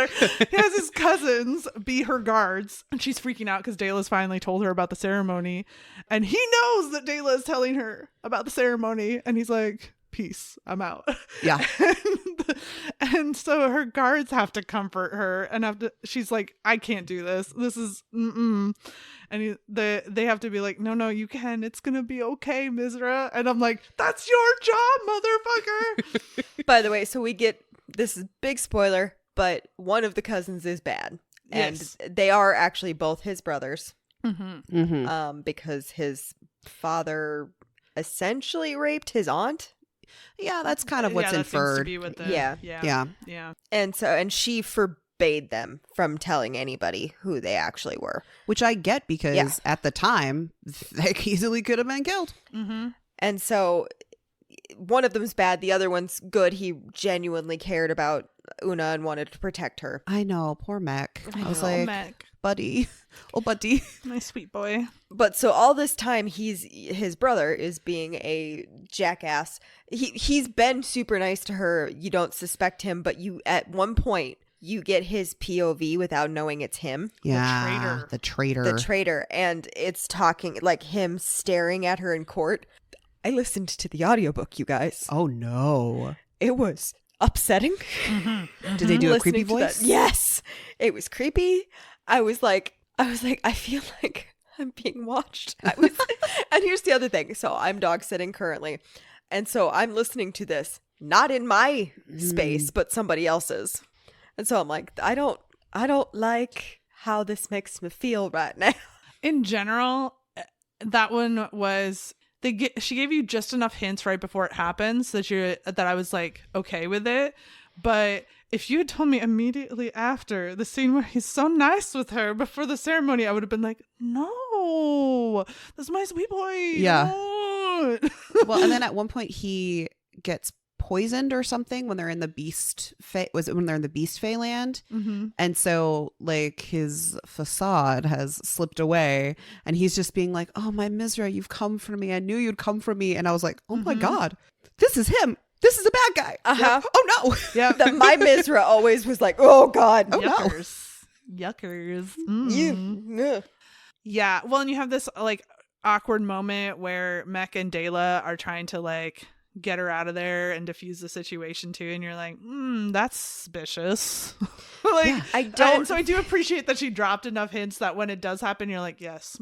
Speaker 3: He has his cousins be her guards, and she's freaking out because Dayla's finally told her about the ceremony, and he knows that Dayla is telling her about the ceremony, and he's like, peace, I'm out.
Speaker 1: Yeah.
Speaker 3: And so her guards have to comfort her and she's like, I can't do this. This is and they have to be like, no, you can. It's gonna be okay, Mizra. And I'm like, that's your job, motherfucker.
Speaker 2: By the way, so we get, this is big spoiler, but one of the cousins is bad. And they are actually both his brothers. Because his father essentially raped his aunt.
Speaker 1: Yeah, that's kind of what's inferred.
Speaker 2: Yeah. And she forbade them from telling anybody who they actually were.
Speaker 1: Which I get because at the time, they easily could have been killed.
Speaker 2: And so one of them's bad. The other one's good. He genuinely cared about Una and wanted to protect her.
Speaker 1: I know. Poor Mac. I was like, Mac. Buddy. Oh, buddy.
Speaker 3: My sweet boy.
Speaker 2: But so all this time, his brother is being a jackass. He's been super nice to her. You don't suspect him, but at one point, you get his POV without knowing it's him.
Speaker 1: Yeah. The traitor.
Speaker 2: And it's talking like him staring at her in court. I listened to the audiobook, you guys.
Speaker 1: Oh, no.
Speaker 2: It was upsetting.
Speaker 1: Did they do a creepy voice?
Speaker 2: Yes. It was creepy. I was like, I feel like I'm being watched. And here's the other thing. So I'm dog sitting currently. And so I'm listening to this, not in my space, but somebody else's. And so I'm like, I don't like how this makes me feel right now.
Speaker 3: In general, that one was, she gave you just enough hints right before it happens that I was like, okay with it. But if you had told me immediately after the scene where he's so nice with her before the ceremony, I would have been like, no, that's my sweet boy.
Speaker 1: Yeah.
Speaker 3: No.
Speaker 1: Well, and then at one point he gets poisoned or something when they're in the beast when they're in the beast fae land. And so like his facade has slipped away and he's just being like, oh, my Mizra, you've come for me. I knew you'd come for me. And I was like, oh my God, this is him. This is a bad guy.
Speaker 2: Uh-huh.
Speaker 1: Oh no.
Speaker 3: Yeah.
Speaker 2: My Mizra always was like, oh God.
Speaker 1: Oh
Speaker 3: Yuckers.
Speaker 1: no.
Speaker 3: Yuckers. Yeah. Well, and you have this like awkward moment where Mech and Dayla are trying to like get her out of there and diffuse the situation too. And you're like, that's suspicious. Like,
Speaker 2: Yeah, I don't.
Speaker 3: So I do appreciate that she dropped enough hints that when it does happen, you're like, yes,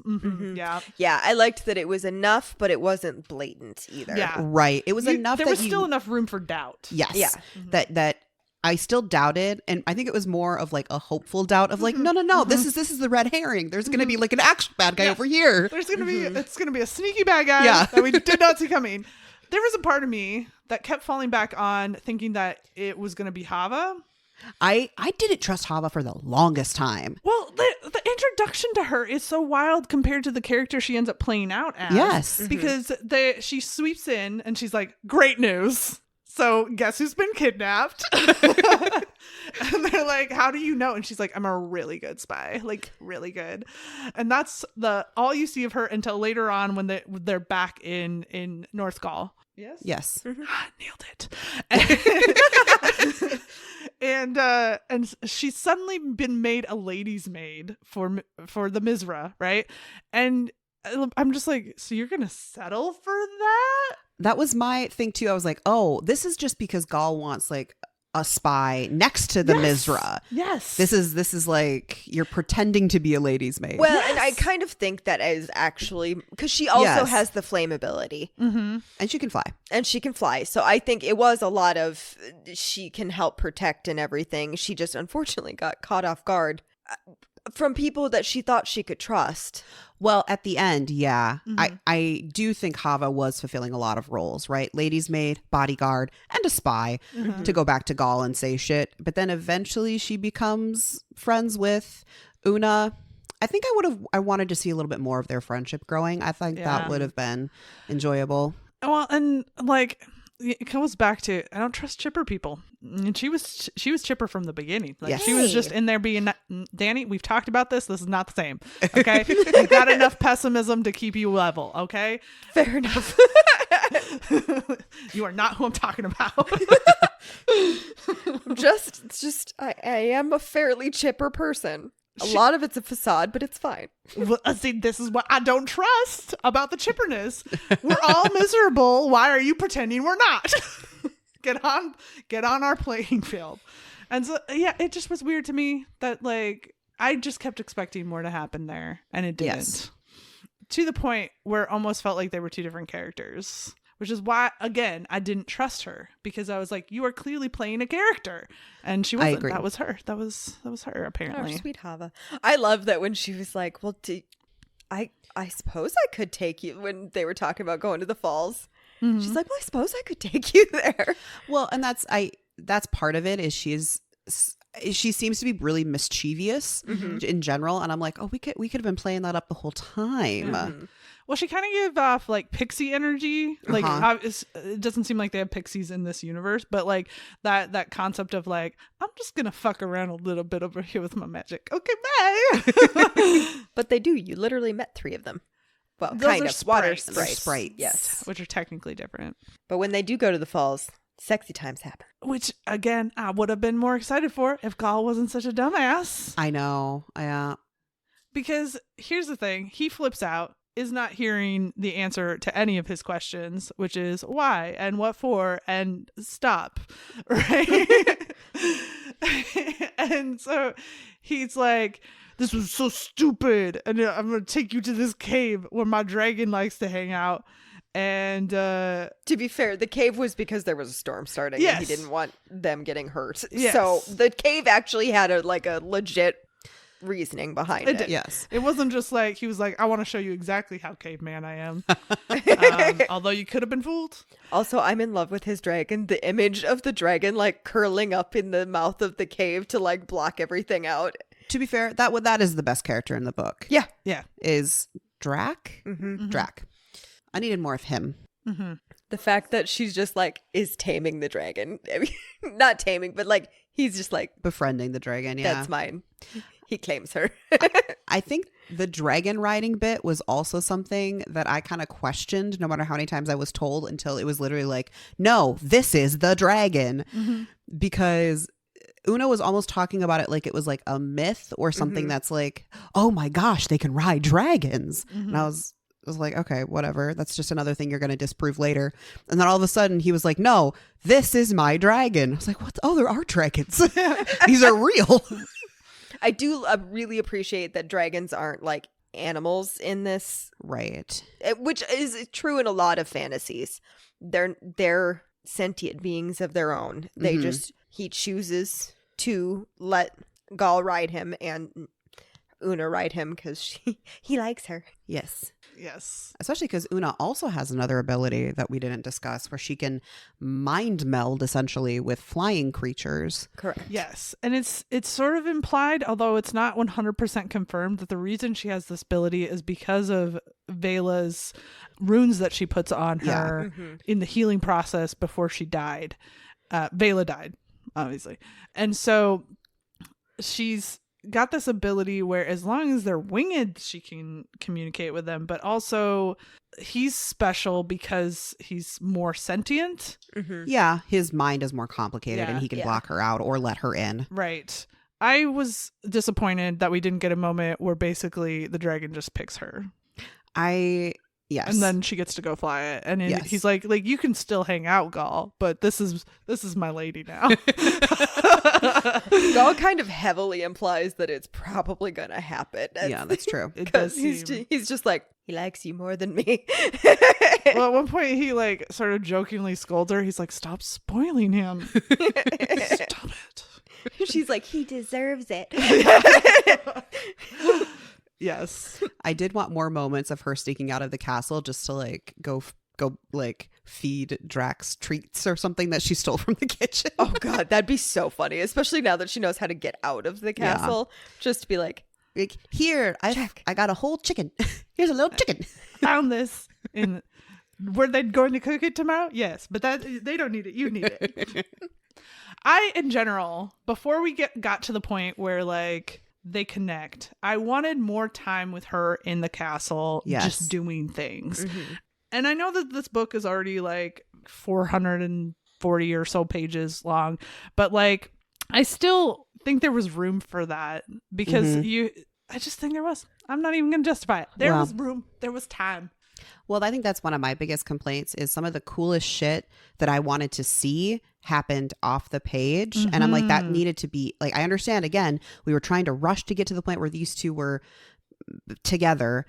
Speaker 3: yeah.
Speaker 2: Yeah, I liked that it was enough, but it wasn't blatant either.
Speaker 3: Yeah.
Speaker 1: Right. It was enough
Speaker 3: There
Speaker 1: that
Speaker 3: was still enough room for doubt.
Speaker 1: Yes.
Speaker 2: Yeah.
Speaker 1: That I still doubted, and I think it was more of like a hopeful doubt of like, no, this is the red herring. There's going to be like an actual bad guy over here.
Speaker 3: There's gonna be it's gonna be a sneaky bad guy
Speaker 1: Yeah.
Speaker 3: that we did not see coming. There was a part of me that kept falling back on thinking that it was gonna be Hava.
Speaker 1: I didn't trust Hava for the longest time.
Speaker 3: Well, the introduction to her is so wild compared to the character she ends up playing out as.
Speaker 1: Yes.
Speaker 3: Because she sweeps in and she's like, great news. So guess who's been kidnapped? And they're like, how do you know? And she's like, I'm a really good spy, like really good. And that's all you see of her until later on when they're back in North Goll. Yes.
Speaker 1: Yes.
Speaker 3: Nailed it. And she's suddenly been made a lady's maid for the Mizra, right? And I'm just like, so you're gonna settle for that?
Speaker 1: That was my thing too. I was like, oh, this is just because Goll wants like a spy next to the Mizra.
Speaker 3: Yes.
Speaker 1: This is like you're pretending to be a lady's maid.
Speaker 2: Well, and I kind of think that is actually because she also has the flame ability.
Speaker 3: Mm-hmm.
Speaker 1: And she can fly.
Speaker 2: And she can fly. So I think it was a lot of she can help protect and everything. She just unfortunately got caught off guard from people that she thought she could trust.
Speaker 1: Well, at the end, yeah.
Speaker 3: Mm-hmm.
Speaker 1: I do think Hava was fulfilling a lot of roles, right? Lady's maid, bodyguard, and a spy to go back to Goll and say shit. But then eventually she becomes friends with Una. I think I wanted to see a little bit more of their friendship growing. I think that would have been enjoyable.
Speaker 3: Well, and like it goes back to I don't trust chipper people. And she was chipper from the beginning. Like she was just in there being Danny, we've talked about this. This is not the same. Okay. You got enough pessimism to keep you level. Okay.
Speaker 2: Fair enough.
Speaker 3: You are not who I'm talking about.
Speaker 2: I am a fairly chipper person. A lot of it's a facade, but it's fine.
Speaker 3: Well, see, this is what I don't trust about the chipperness. We're all miserable. Why are you pretending we're not? Get on our playing field. And so, yeah, it just was weird to me that like I just kept expecting more to happen there, and it didn't.
Speaker 1: Yes.
Speaker 3: To the point where it almost felt like they were two different characters. Which is why, again, I didn't trust her because I was like, "You are clearly playing a character," and she wasn't.
Speaker 1: agree.
Speaker 3: That was her. That was her. Apparently,
Speaker 2: Oh, sweet Hava. I love that when she was like, "Well, I suppose I could take you." When they were talking about going to the falls, she's like, "Well, I suppose I could take you there."
Speaker 1: Well, and that's part of it is she seems to be really mischievous in general, and I'm like, oh, we could have been playing that up the whole time.
Speaker 3: Well, she kind of gave off like pixie energy. Like it doesn't seem like they have pixies in this universe, but like that concept of like I'm just gonna fuck around a little bit over here with my magic. Okay, bye.
Speaker 2: But they do. You literally met 3 of them. Well,
Speaker 3: Those
Speaker 2: kind
Speaker 3: are
Speaker 2: of water
Speaker 3: sprites.
Speaker 1: They're
Speaker 2: sprites.
Speaker 1: sprites.
Speaker 2: Yes.
Speaker 3: Which are technically different.
Speaker 2: But when they do go to the falls, sexy times happen.
Speaker 3: Which again, I would have been more excited for if Goll wasn't such a dumbass.
Speaker 1: I know.
Speaker 3: Because here's the thing, he flips out. Is not hearing the answer to any of his questions, which is why and what for and stop, right? And so he's like, this was so stupid, and I'm gonna take you to this cave where my dragon likes to hang out. And
Speaker 2: To be fair, the cave was because there was a storm starting and he didn't want them getting hurt.
Speaker 3: Yes.
Speaker 2: So the cave actually had a legit reasoning behind it.
Speaker 1: Yes.
Speaker 3: it wasn't just like he was like, I want to show you exactly how caveman I am. Although you could have been fooled.
Speaker 2: Also, I'm in love with his dragon. The image of the dragon like curling up in the mouth of the cave to like block everything out.
Speaker 1: To be fair, that is the best character in the book.
Speaker 2: Yeah.
Speaker 1: Is Drac?
Speaker 2: Mm-hmm.
Speaker 1: Drac. I needed more of him.
Speaker 3: Mm-hmm.
Speaker 2: The fact that she's just like is taming the dragon. I mean, not taming, but like he's just like,
Speaker 1: Befriending the dragon, yeah.
Speaker 2: that's mine. He claims her.
Speaker 1: I think the dragon riding bit was also something that I kind of questioned no matter how many times I was told until it was literally like, no, this is the dragon. Because Una was almost talking about it like it was like a myth or something that's like, oh my gosh, they can ride dragons. And I was was like, okay, whatever. That's just another thing you're going to disprove later. And then all of a sudden he was like, no, this is my dragon. I was like, what? Oh, there are dragons. These are real.
Speaker 2: I do really appreciate that dragons aren't like animals in this,
Speaker 1: Right.
Speaker 2: which is true in a lot of fantasies. They're sentient beings of their own. They he chooses to let Goll ride him and Una ride him because he likes her.
Speaker 1: Yes.
Speaker 3: Yes.
Speaker 1: Especially because Una also has another ability that we didn't discuss where she can mind meld essentially with flying creatures.
Speaker 2: Correct.
Speaker 3: Yes. And it's sort of implied, although it's not 100% confirmed, that the reason she has this ability is because of Vela's runes that she puts on her in the healing process before she died. Vela died, obviously. And so she's got this ability where as long as they're winged, she can communicate with them, but also he's special because he's more sentient.
Speaker 1: Yeah, his mind is more complicated and he can block her out or let her in.
Speaker 3: Right. I was disappointed that we didn't get a moment where basically the dragon just picks her.
Speaker 1: Yes.
Speaker 3: And then she gets to go fly it. And he's like, you can still hang out, Goll, but this is my lady now.
Speaker 2: Goll kind of heavily implies that it's probably gonna happen.
Speaker 1: Yeah, that's true.
Speaker 2: Because he's just like, he likes you more than me.
Speaker 3: Well, at one point he like sort of jokingly scolds her. He's like, stop spoiling him. Stop it.
Speaker 2: She's like, he deserves it.
Speaker 3: Yes.
Speaker 1: I did want more moments of her sneaking out of the castle just to like go like feed Drax treats or something that she stole from the kitchen.
Speaker 2: Oh god, that'd be so funny, especially now that she knows how to get out of the castle. Just to be like
Speaker 1: here, I got a whole chicken. Here's a little chicken.
Speaker 3: Found this. Were they going to cook it tomorrow? Yes, but they don't need it. You need it. I, in general, before we got to the point where like they connect, I wanted more time with her in the castle, just doing things. And I know that this book is already like 440 or so pages long, but like I still think there was room for that because I just think there was. I'm not even going to justify it. There was room. There was time.
Speaker 1: Well, I think that's one of my biggest complaints is some of the coolest shit that I wanted to see happened off the page. And I'm like, that needed to be like, I understand, again, we were trying to rush to get to the point where these two were together,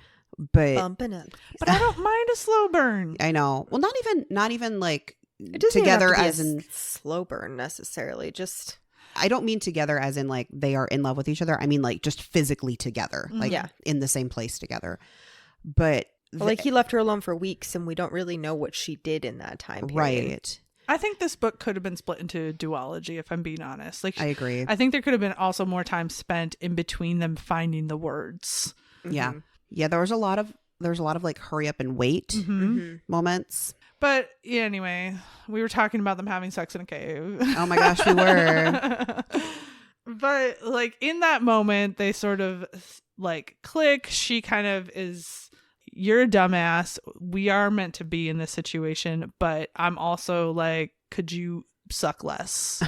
Speaker 1: but
Speaker 2: bumping up.
Speaker 3: But I don't mind a slow burn.
Speaker 1: I know. Well, not even like
Speaker 2: It doesn't
Speaker 1: together
Speaker 2: even have
Speaker 1: as
Speaker 2: to be
Speaker 1: in
Speaker 2: a slow burn necessarily. Just
Speaker 1: I don't mean together as in like they are in love with each other. I mean like just physically together, like in the same place together. But
Speaker 2: like he left her alone for weeks and we don't really know what she did in that time period.
Speaker 1: Right.
Speaker 3: I think this book could have been split into duology, if I'm being honest. Like,
Speaker 1: I agree.
Speaker 3: I think there could have been also more time spent in between them finding the words.
Speaker 1: Yeah. Yeah, there was a lot of like hurry up and wait moments.
Speaker 3: But yeah, anyway, we were talking about them having sex in a cave.
Speaker 1: Oh my gosh, we were.
Speaker 3: But like in that moment, they sort of like click. She kind of is, you're a dumbass. We are meant to be in this situation, but I'm also like, could you suck less?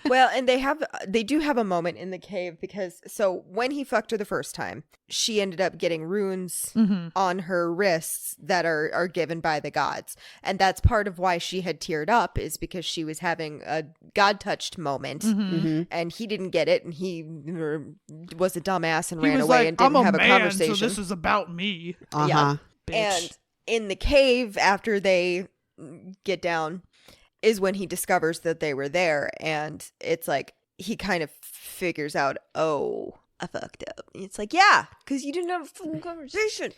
Speaker 2: Well, and they do have a moment in the cave because so when he fucked her the first time, she ended up getting runes on her wrists that are given by the gods. And that's part of why she had teared up, is because she was having a god touched moment and he didn't get it, and he was a dumbass and ran away and didn't have a conversation.
Speaker 3: So this is about me.
Speaker 2: Yeah.
Speaker 3: Bitch.
Speaker 2: And in the cave, after they get down, is when he discovers that they were there, and it's like he kind of figures out, oh, I fucked up. And it's like, yeah, because you didn't have a full conversation.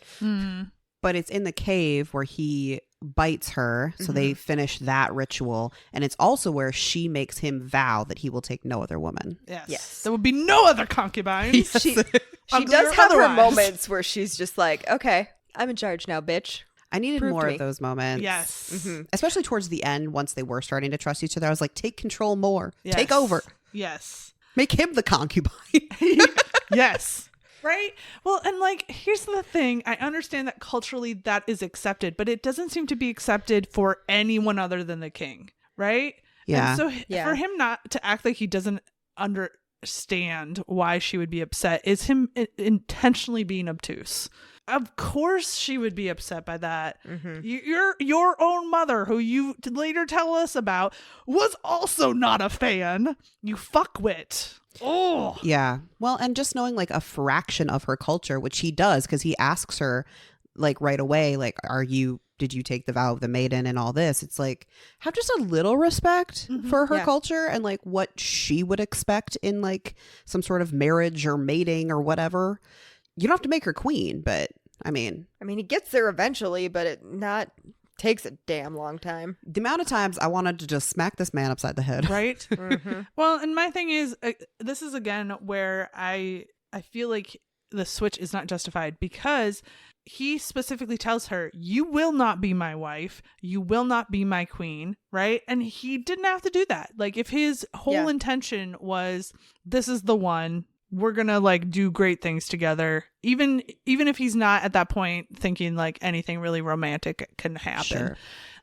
Speaker 1: But it's in the cave where he bites her, so they finish that ritual, and it's also where she makes him vow that he will take no other woman.
Speaker 3: Yes. There will be no other concubines.
Speaker 2: She does have her moments where she's just like, okay, I'm in charge now, bitch.
Speaker 1: I needed
Speaker 2: Prove
Speaker 1: more
Speaker 2: to
Speaker 1: of
Speaker 2: me.
Speaker 1: those moments.
Speaker 3: Yes.
Speaker 1: Especially towards the end, once they were starting to trust each other. I was like, take control more.
Speaker 3: Yes.
Speaker 1: Take over.
Speaker 3: Yes.
Speaker 1: Make him the concubine.
Speaker 3: Yes. Right? Well, and like, here's the thing. I understand that culturally that is accepted, but it doesn't seem to be accepted for anyone other than the king. Right?
Speaker 1: Yeah.
Speaker 3: And so for him not to act like he doesn't stand why she would be upset is him intentionally being obtuse. Of course she would be upset by that. Your own mother, who you later tell us about, was also not a fan. You fuckwit. Oh.
Speaker 1: Yeah. Well, and just knowing like a fraction of her culture, which he does, because he asks her like right away, like, did you take the vow of the maiden and all this? It's like, have just a little respect for her culture and like what she would expect in like some sort of marriage or mating or whatever. You don't have to make her queen, but I mean,
Speaker 2: he gets there eventually, but it takes a damn long time.
Speaker 1: The amount of times I wanted to just smack this man upside the head.
Speaker 3: Right? Well, and my thing is, this is again where I feel like the switch is not justified, because he specifically tells her, you will not be my wife. You will not be my queen. Right. And he didn't have to do that. Like, if his whole intention was, this is the one, we're going to like do great things together. Even if he's not at that point thinking like anything really romantic can happen,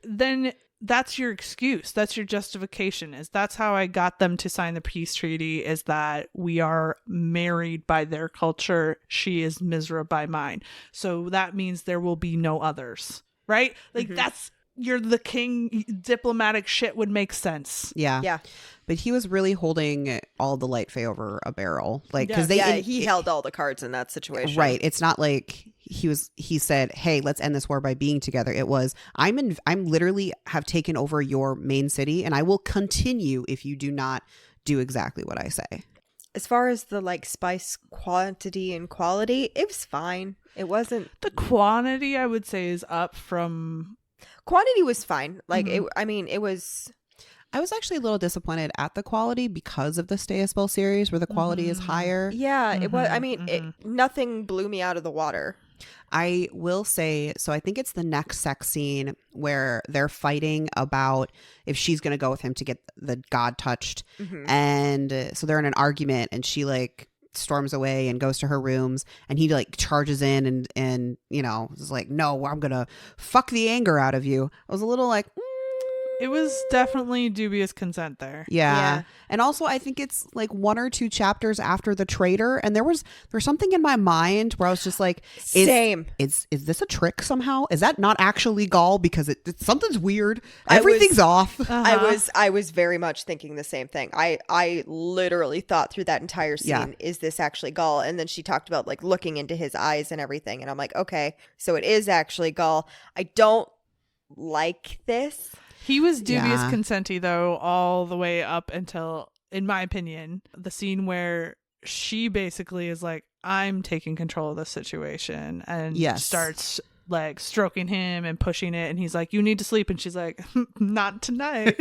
Speaker 3: then that's your excuse. That's your justification, is that's how I got them to sign the peace treaty, is that we are married by their culture. She is Mizra by mine. So that means there will be no others. Right. Like you're the king. Diplomatic shit would make sense.
Speaker 1: Yeah. But he was really holding all the light Fae over a barrel. Like, because
Speaker 2: he held all the cards in that situation.
Speaker 1: Right. It's not like he said, hey, let's end this war by being together. It was, I'm literally have taken over your main city, and I will continue if you do not do exactly what I say.
Speaker 2: As far as the like spice quantity and quality, it was fine. It wasn't.
Speaker 3: The quantity, I would say, is up from.
Speaker 2: Quantity was fine. Like, it was.
Speaker 1: I was actually a little disappointed at the quality because of the Stay a Spell series, where the quality is higher.
Speaker 2: Yeah, it was. I mean, nothing blew me out of the water.
Speaker 1: I will say, so I think it's the next sex scene where they're fighting about if she's going to go with him to get the god touched. And so they're in an argument, and she like storms away and goes to her rooms, and he like charges in and you know, is like, no, I'm going to fuck the anger out of you. I was a little like,
Speaker 3: It was definitely dubious consent there.
Speaker 1: Yeah. And also, I think it's like 1 or 2 chapters after the traitor, and there's something in my mind where I was just like, is this a trick somehow? Is that not actually Goll? Because something's weird. Everything's off.
Speaker 2: I was very much thinking the same thing. I literally thought through that entire scene, is this actually Goll? And then she talked about like looking into his eyes and everything, and I'm like, okay, so it is actually Goll. I don't like this.
Speaker 3: He was dubious consenty, though, all the way up until, in my opinion, the scene where she basically is like, I'm taking control of the situation, and starts like stroking him and pushing it, and he's like, you need to sleep, and she's like, not tonight.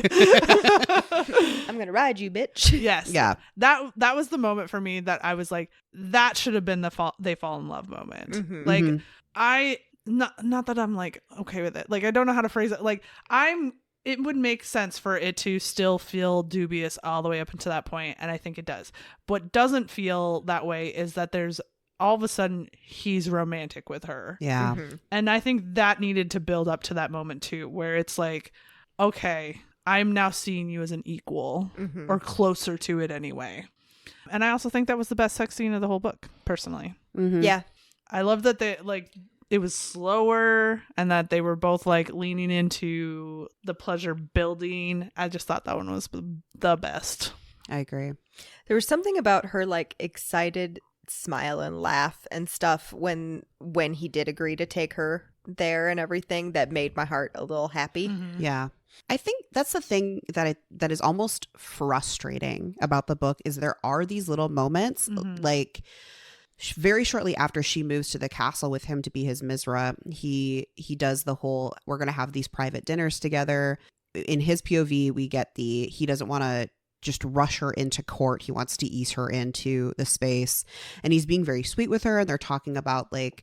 Speaker 2: I'm gonna ride you, bitch.
Speaker 3: Yes. Yeah. That was the moment for me that I was like, that should have been the they fall in love moment. Like, not that I'm like okay with it. Like, I don't know how to phrase it. Like, it would make sense for it to still feel dubious all the way up until that point, and I think it does. What doesn't feel that way is that there's all of a sudden he's romantic with her.
Speaker 1: Yeah.
Speaker 3: And I think that needed to build up to that moment too, where it's like, okay, I'm now seeing you as an equal or closer to it anyway. And I also think that was the best sex scene of the whole book, personally.
Speaker 2: Yeah.
Speaker 3: I love that they like it was slower and that they were both like leaning into the pleasure building. I just thought that one was the best.
Speaker 1: I agree.
Speaker 2: There was something about her like excited smile and laugh and stuff when he did agree to take her there and everything that made my heart a little happy.
Speaker 1: Yeah. I think that's the thing that is almost frustrating about the book, is there are these little moments like very shortly after she moves to the castle with him to be his Mizra, he does the whole, we're going to have these private dinners together. In his POV, we get he doesn't want to just rush her into court. He wants to ease her into the space, and he's being very sweet with her. And they're talking about like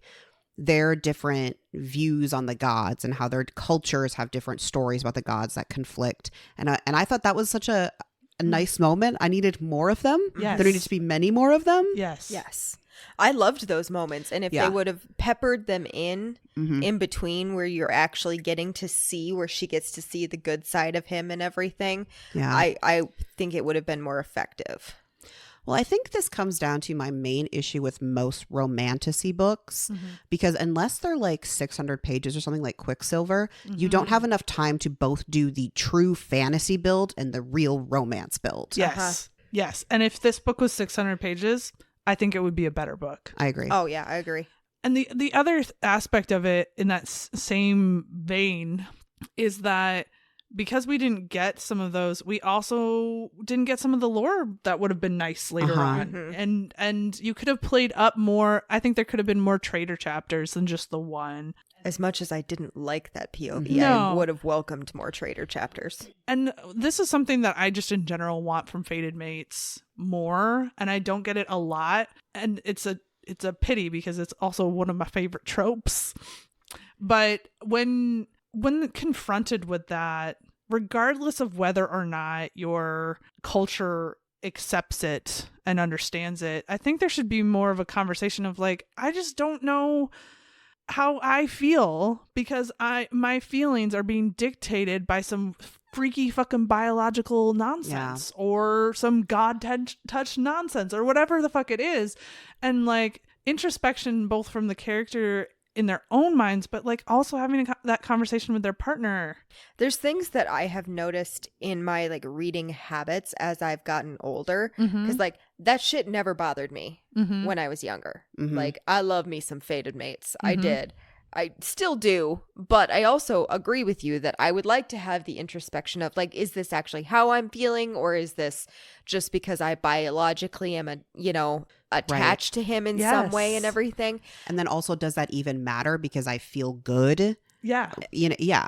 Speaker 1: their different views on the gods and how their cultures have different stories about the gods that conflict. And I thought that was such a nice moment. I needed more of them.
Speaker 3: Yes.
Speaker 1: There needed to be many more of them.
Speaker 2: Yes. I loved those moments. And if they would have peppered them in between, where you're actually getting to see, where she gets to see the good side of him and everything, I think it would have been more effective.
Speaker 1: Well, I think this comes down to my main issue with most romantasy books, because unless they're like 600 pages or something like Quicksilver, you don't have enough time to both do the true fantasy build and the real romance build.
Speaker 3: Yes. Yes. And if this book was 600 pages, I think it would be a better book.
Speaker 1: I agree.
Speaker 2: Oh, yeah, I agree.
Speaker 3: And the other aspect of it in that same vein is that because we didn't get some of those, we also didn't get some of the lore that would have been nice later on. And you could have played up more. I think there could have been more traitor chapters than just the one.
Speaker 2: As much as I didn't like that POV,
Speaker 3: No.
Speaker 2: I would have welcomed more traitor chapters.
Speaker 3: And this is something that I just in general want from Fated Mates more, and I don't get it a lot. And it's a pity because it's also one of my favorite tropes. But when confronted with that, regardless of whether or not your culture accepts it and understands it, I think there should be more of a conversation of like, I just don't know how I feel because my feelings are being dictated by some freaky fucking biological nonsense or some God touch nonsense or whatever the fuck it is. And like introspection both from the character in their own minds, but like also having that conversation with their partner.
Speaker 2: There's things that I have noticed in my like reading habits as I've gotten older, because like that shit never bothered me when I was younger. Like I love me some Fated Mates. I did. I still do, but I also agree with you that I would like to have the introspection of like, is this actually how I'm feeling, or is this just because I biologically am attached to him in some way and everything?
Speaker 1: And then also, does that even matter because I feel good?
Speaker 3: Yeah.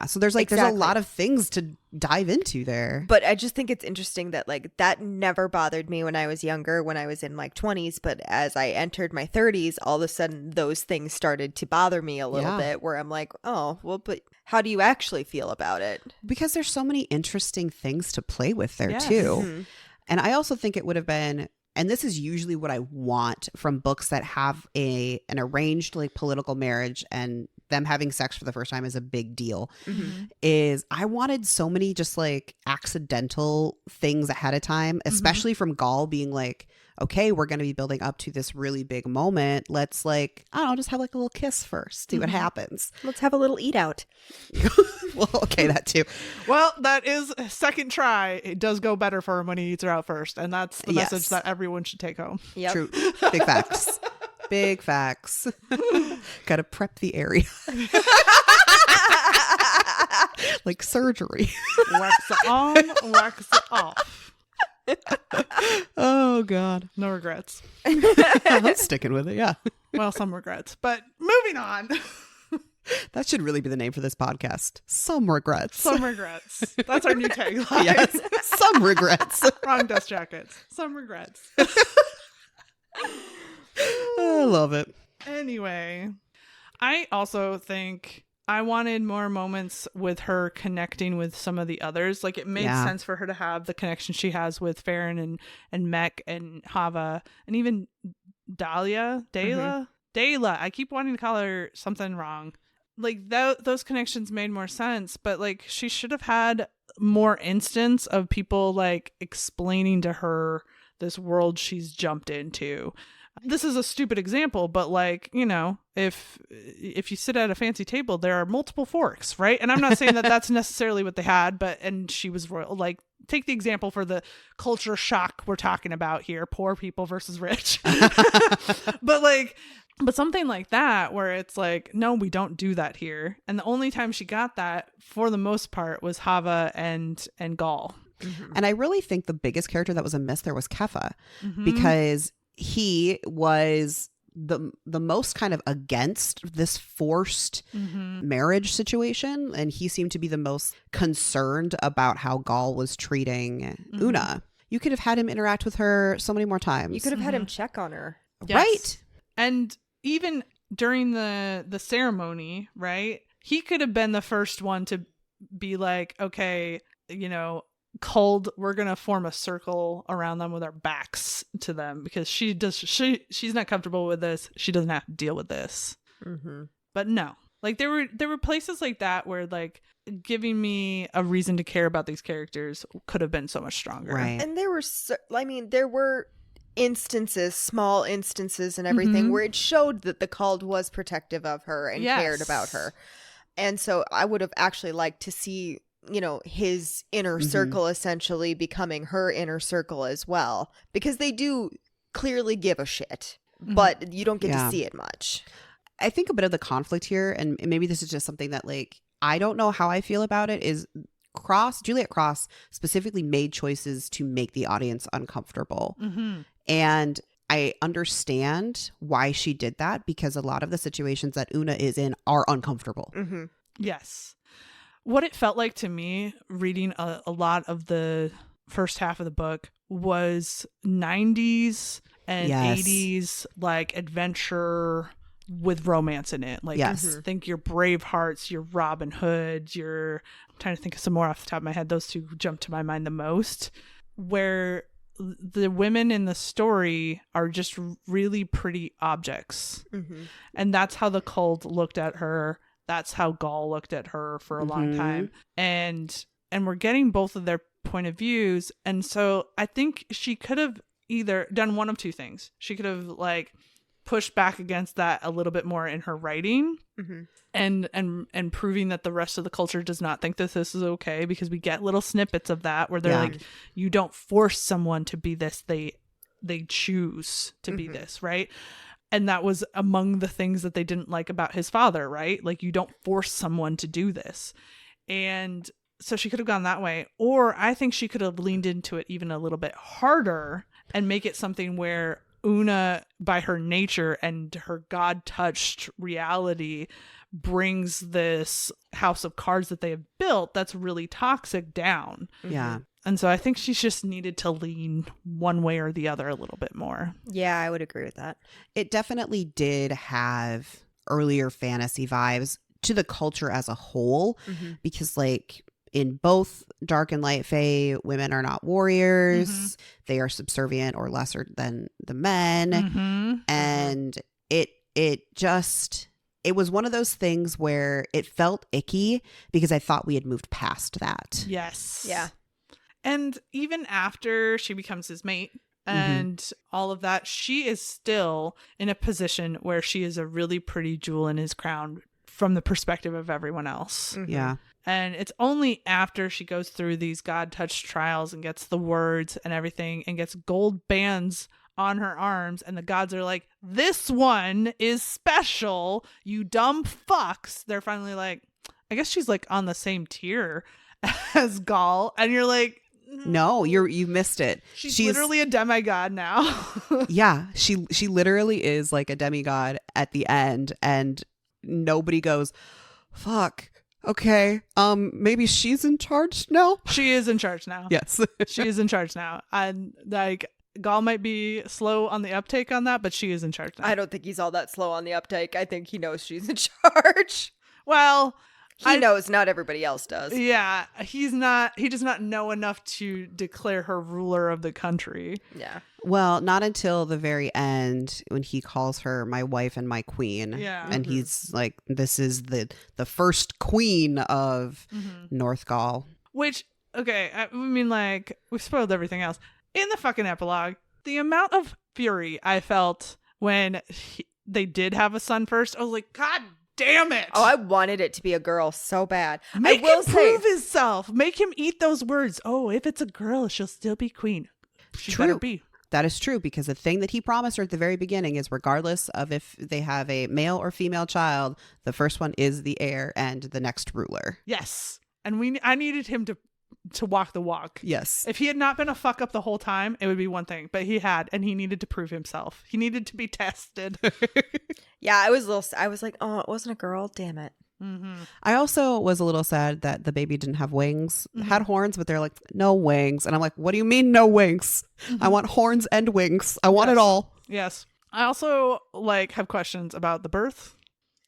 Speaker 1: So there's like there's a lot of things to dive into there.
Speaker 2: But I just think it's interesting that like that never bothered me when I was younger, when I was in like 20s, but as I entered my 30s, all of a sudden those things started to bother me a little bit, where I'm like, oh, well, but how do you actually feel about it? Because
Speaker 1: there's so many interesting things to play with there too. And I also think it would have been, and this is usually what I want from books that have an arranged like political marriage and them having sex for the first time is a big deal, is I wanted so many just like accidental things ahead of time, especially from Goll being like, okay, we're going to be building up to this really big moment. Let's like, I don't know, just have like a little kiss first, see what happens.
Speaker 2: Let's have a little eat out.
Speaker 1: Well, okay, that too.
Speaker 3: Well, that is a second try. It does go better for him when he eats her out first. And that's the message that everyone should take home.
Speaker 2: Yep.
Speaker 1: True. Big facts. Big facts. Gotta prep the area. Like surgery.
Speaker 3: Wax it on, wax it off.
Speaker 1: Oh, God.
Speaker 3: No regrets.
Speaker 1: I'm sticking with it, yeah.
Speaker 3: Well, some regrets. But moving on.
Speaker 1: That should really be the name for this podcast. Some regrets.
Speaker 3: Some regrets. That's our new tagline.
Speaker 1: Yes. Some regrets.
Speaker 3: Wrong dust jackets. Some regrets.
Speaker 1: I love it.
Speaker 3: Anyway, I also think I wanted more moments with her connecting with some of the others. Like it made sense for her to have the connection she has with Farron and Mech and Hava and even Dahlia. I keep wanting to call her something wrong. Like those connections made more sense, but like she should have had more instance of people like explaining to her this world she's jumped into. This is a stupid example, but like, you know, if you sit at a fancy table, there are multiple forks, right? And I'm not saying that that's necessarily what they had, and she was royal. Like, take the example for the culture shock we're talking about here, poor people versus rich. But something like that where it's like, no, we don't do that here. And the only time she got that for the most part was Hava and Goll.
Speaker 1: And I really think the biggest character that was a miss there was Keffa, because he was the most kind of against this forced marriage situation, and he seemed to be the most concerned about how Goll was treating Una. You could have had him interact with her so many more times.
Speaker 2: You could have had him check on her.
Speaker 3: Yes.
Speaker 1: Right.
Speaker 3: And even during the ceremony, right, he could have been the first one to be like, okay, you know, Cold, we're gonna form a circle around them with our backs to them because she's not comfortable with this. She doesn't have to deal with this. But no, like there were places like that where like giving me a reason to care about these characters could have been so much stronger.
Speaker 1: Right.
Speaker 2: And there were instances, small instances and everything, where it showed that the cult was protective of her and cared about her. And so I would have actually liked to see, you know, his inner circle essentially becoming her inner circle as well, because they do clearly give a shit, but you don't get to see it much.
Speaker 1: I think a bit of the conflict here, and maybe this is just something that, like, I don't know how I feel about it, is Juliette Cross specifically made choices to make the audience uncomfortable. And I understand why she did that, because a lot of the situations that Una is in are uncomfortable.
Speaker 3: Yes. What it felt like to me reading a lot of the first half of the book was 90s and 80s, like, adventure with romance in it. Like, think your Bravehearts, your Robin Hoods, I'm trying to think of some more off the top of my head. Those two jump to my mind the most, where the women in the story are just really pretty objects. And that's how the cult looked at her. That's how Goll looked at her for a long time. And we're getting both of their point of views. And so I think she could have either done one of two things. She could have, like, pushed back against that a little bit more in her writing, and proving that the rest of the culture does not think that this is okay, because we get little snippets of that where they're like, you don't force someone to be this, they choose to be this, right? And that was among the things that they didn't like about his father, right? Like, you don't force someone to do this. And so she could have gone that way, or I think she could have leaned into it even a little bit harder and make it something where Una, by her nature and her God-touched reality, brings this house of cards that they have built that's really toxic down.
Speaker 1: Yeah.
Speaker 3: And so I think she's just needed to lean one way or the other a little bit more.
Speaker 2: Yeah, I would agree with that.
Speaker 1: It definitely did have earlier fantasy vibes to the culture as a whole, because, like, in both Dark and Light Fae, women are not warriors. They are subservient or lesser than the men. And it was one of those things where it felt icky, because I thought we had moved past that.
Speaker 3: Yes.
Speaker 2: Yeah.
Speaker 3: And even after she becomes his mate and all of that, she is still in a position where she is a really pretty jewel in his crown from the perspective of everyone else.
Speaker 1: Yeah.
Speaker 3: And it's only after she goes through these God-touched trials and gets the words and everything and gets gold bands on her arms, and the gods are like, this one is special, you dumb fucks. They're finally like, I guess she's, like, on the same tier as Goll. And you're like,
Speaker 1: no, you missed it.
Speaker 3: She's literally a demigod now.
Speaker 1: Yeah, she literally is like a demigod at the end, and nobody goes, fuck. Okay, maybe she's in charge now?
Speaker 3: She is in charge now.
Speaker 1: Yes.
Speaker 3: She is in charge now. And, like, Goll might be slow on the uptake on that, but she is in charge now.
Speaker 2: I don't think he's all that slow on the uptake. I think he knows she's in charge.
Speaker 3: Well,
Speaker 2: he knows, not everybody else does.
Speaker 3: Yeah, he does not know enough to declare her ruler of the country.
Speaker 2: Yeah.
Speaker 1: Well, not until the very end, when he calls her my wife and my queen.
Speaker 3: Yeah.
Speaker 1: And he's like, this is the first queen of North Gaul.
Speaker 3: Which, okay, I mean, like, we've spoiled everything else. In the fucking epilogue, the amount of fury I felt when they did have a son first, I was like, God damn it.
Speaker 2: Oh, I wanted it to be a girl so bad.
Speaker 3: Make him prove himself. Make him eat those words. Oh, if it's a girl, she'll still be queen. She better be.
Speaker 1: That is true, because the thing that he promised her at the very beginning is, regardless of if they have a male or female child, the first one is the heir and the next ruler.
Speaker 3: Yes. And I needed him to walk the walk.
Speaker 1: Yes.
Speaker 3: If he had not been a fuck up the whole time, it would be one thing, but he had, and he needed to prove himself. He needed to be tested.
Speaker 2: Yeah, I was like, oh, it wasn't a girl. Damn it.
Speaker 1: I also was a little sad that the baby didn't have wings. Had horns, but they're like, no wings. And I'm like, what do you mean no wings? I want horns and wings. I want it all.
Speaker 3: Yes. I also, like, have questions about the birth,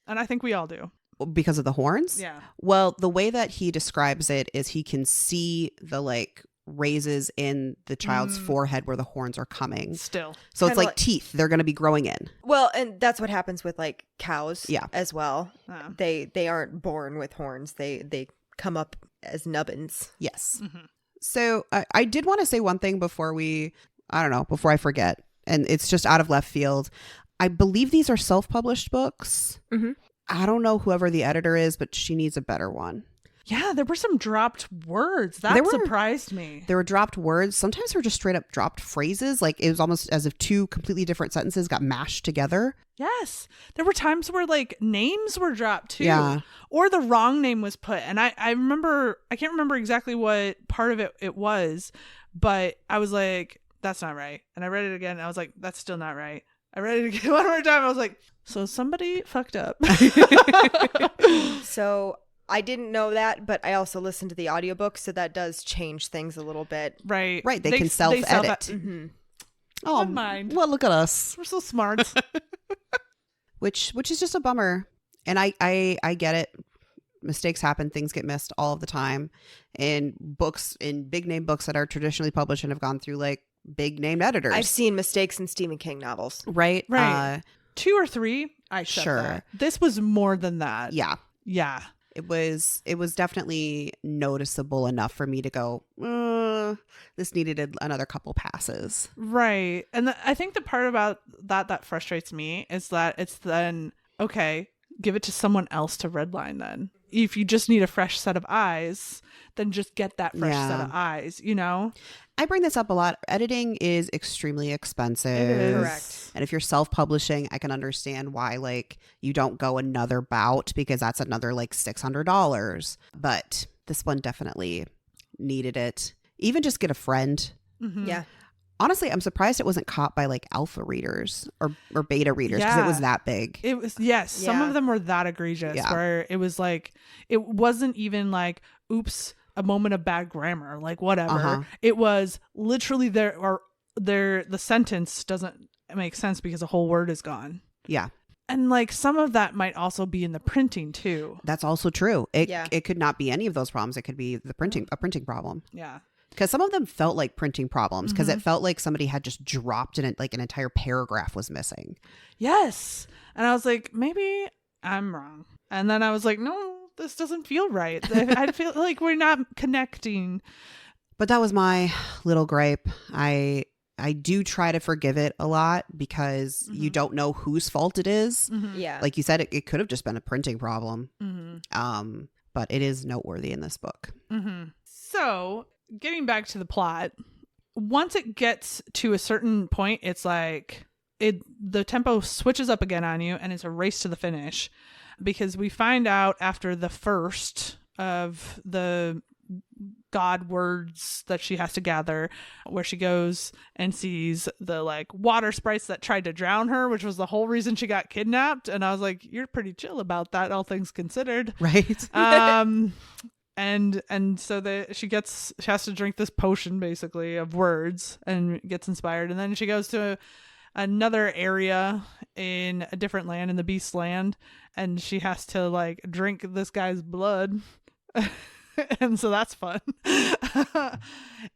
Speaker 3: and I think we all do.
Speaker 1: Because of the horns?
Speaker 3: Yeah.
Speaker 1: Well, the way that he describes it is he can see the, like, raises in the child's forehead where the horns are coming.
Speaker 3: Still.
Speaker 1: So it's
Speaker 2: Kinda
Speaker 1: like teeth. They're going to be growing in.
Speaker 2: Well, and that's what happens with, like, cows as well. They aren't born with horns. They come up as nubbins.
Speaker 1: Yes. So I did want to say one thing before I forget. and it's just out of left field. I believe these are self-published books.
Speaker 2: Mm-hmm.
Speaker 1: I don't know whoever the editor is, but she needs a better one.
Speaker 3: Yeah, there were some dropped words. That surprised me.
Speaker 1: There were dropped words. Sometimes there were just straight up dropped phrases. Like it was almost as if two completely different sentences got mashed together.
Speaker 3: Yes. There were times where like names were dropped too.
Speaker 1: Yeah.
Speaker 3: Or the wrong name was put. And I remember, I can't remember exactly what part of it was, but I was like, that's not right. And I read it again. And I was like, that's still not right. I read it again one more time. I was like, so somebody fucked up.
Speaker 2: So I didn't know that, but I also listened to the audiobook, so that does change things a little bit.
Speaker 3: Right.
Speaker 1: Right. They can self-edit.
Speaker 2: Mm-hmm.
Speaker 1: Oh,
Speaker 3: Never mind.
Speaker 1: Well, look at us.
Speaker 3: We're so smart.
Speaker 1: Which is just a bummer. And I get it. Mistakes happen. Things get missed all of the time. In books, in big name books that are traditionally published and have gone through like big name editors.
Speaker 2: I've seen mistakes in Stephen King novels.
Speaker 1: Right.
Speaker 3: Right. 2 or 3. I said
Speaker 1: Sure.
Speaker 3: that. This was more than that.
Speaker 1: Yeah.
Speaker 3: Yeah.
Speaker 1: It was definitely noticeable enough for me to go, this needed another couple passes.
Speaker 3: Right. And I think the part about that frustrates me is that it's then, okay, give it to someone else to redline then. If you just need a fresh set of eyes, then just get that fresh set of eyes, you know?
Speaker 1: I bring this up a lot. Editing is extremely expensive.
Speaker 3: It is.
Speaker 2: Correct.
Speaker 1: And if you're self-publishing, I can understand why like you don't go another bout because that's another like $600. But this one definitely needed it. Even just get a friend.
Speaker 3: Mm-hmm.
Speaker 2: Yeah.
Speaker 1: Honestly, I'm surprised it wasn't caught by like alpha readers or beta readers because it was that big.
Speaker 3: It was, yes. Some
Speaker 2: Yeah.
Speaker 3: of them were that egregious where it was like, it wasn't even like, oops, a moment of bad grammar, like whatever. It was literally the sentence doesn't make sense because a whole word is gone.
Speaker 1: Yeah.
Speaker 3: And like some of that might also be in the printing too.
Speaker 1: That's also true. It
Speaker 2: Yeah.
Speaker 1: it could not be any of those problems. It could be a printing problem.
Speaker 3: Yeah.
Speaker 1: Because some of them felt like printing problems because it felt like somebody had just dropped in it, like an entire paragraph was missing.
Speaker 3: Yes. And I was like, maybe I'm wrong. And then I was like, no, this doesn't feel right. I feel like we're not connecting.
Speaker 1: But that was my little gripe. I do try to forgive it a lot because you don't know whose fault it is.
Speaker 3: Mm-hmm.
Speaker 2: Yeah.
Speaker 1: Like you said, it could have just been a printing problem.
Speaker 3: Mm-hmm.
Speaker 1: But it is noteworthy in this book.
Speaker 3: Mm-hmm. So getting back to the plot, once it gets to a certain point, it's like the tempo switches up again on you and it's a race to the finish because we find out after the first of the God words that she has to gather, where she goes and sees the like water sprites that tried to drown her, which was the whole reason she got kidnapped. And I was like, you're pretty chill about that, all things considered.
Speaker 1: Right.
Speaker 3: And so she has to drink this potion basically of words and gets inspired. And then she goes to another area in a different land, in the Beast Land, and she has to like drink this guy's blood. And so that's fun.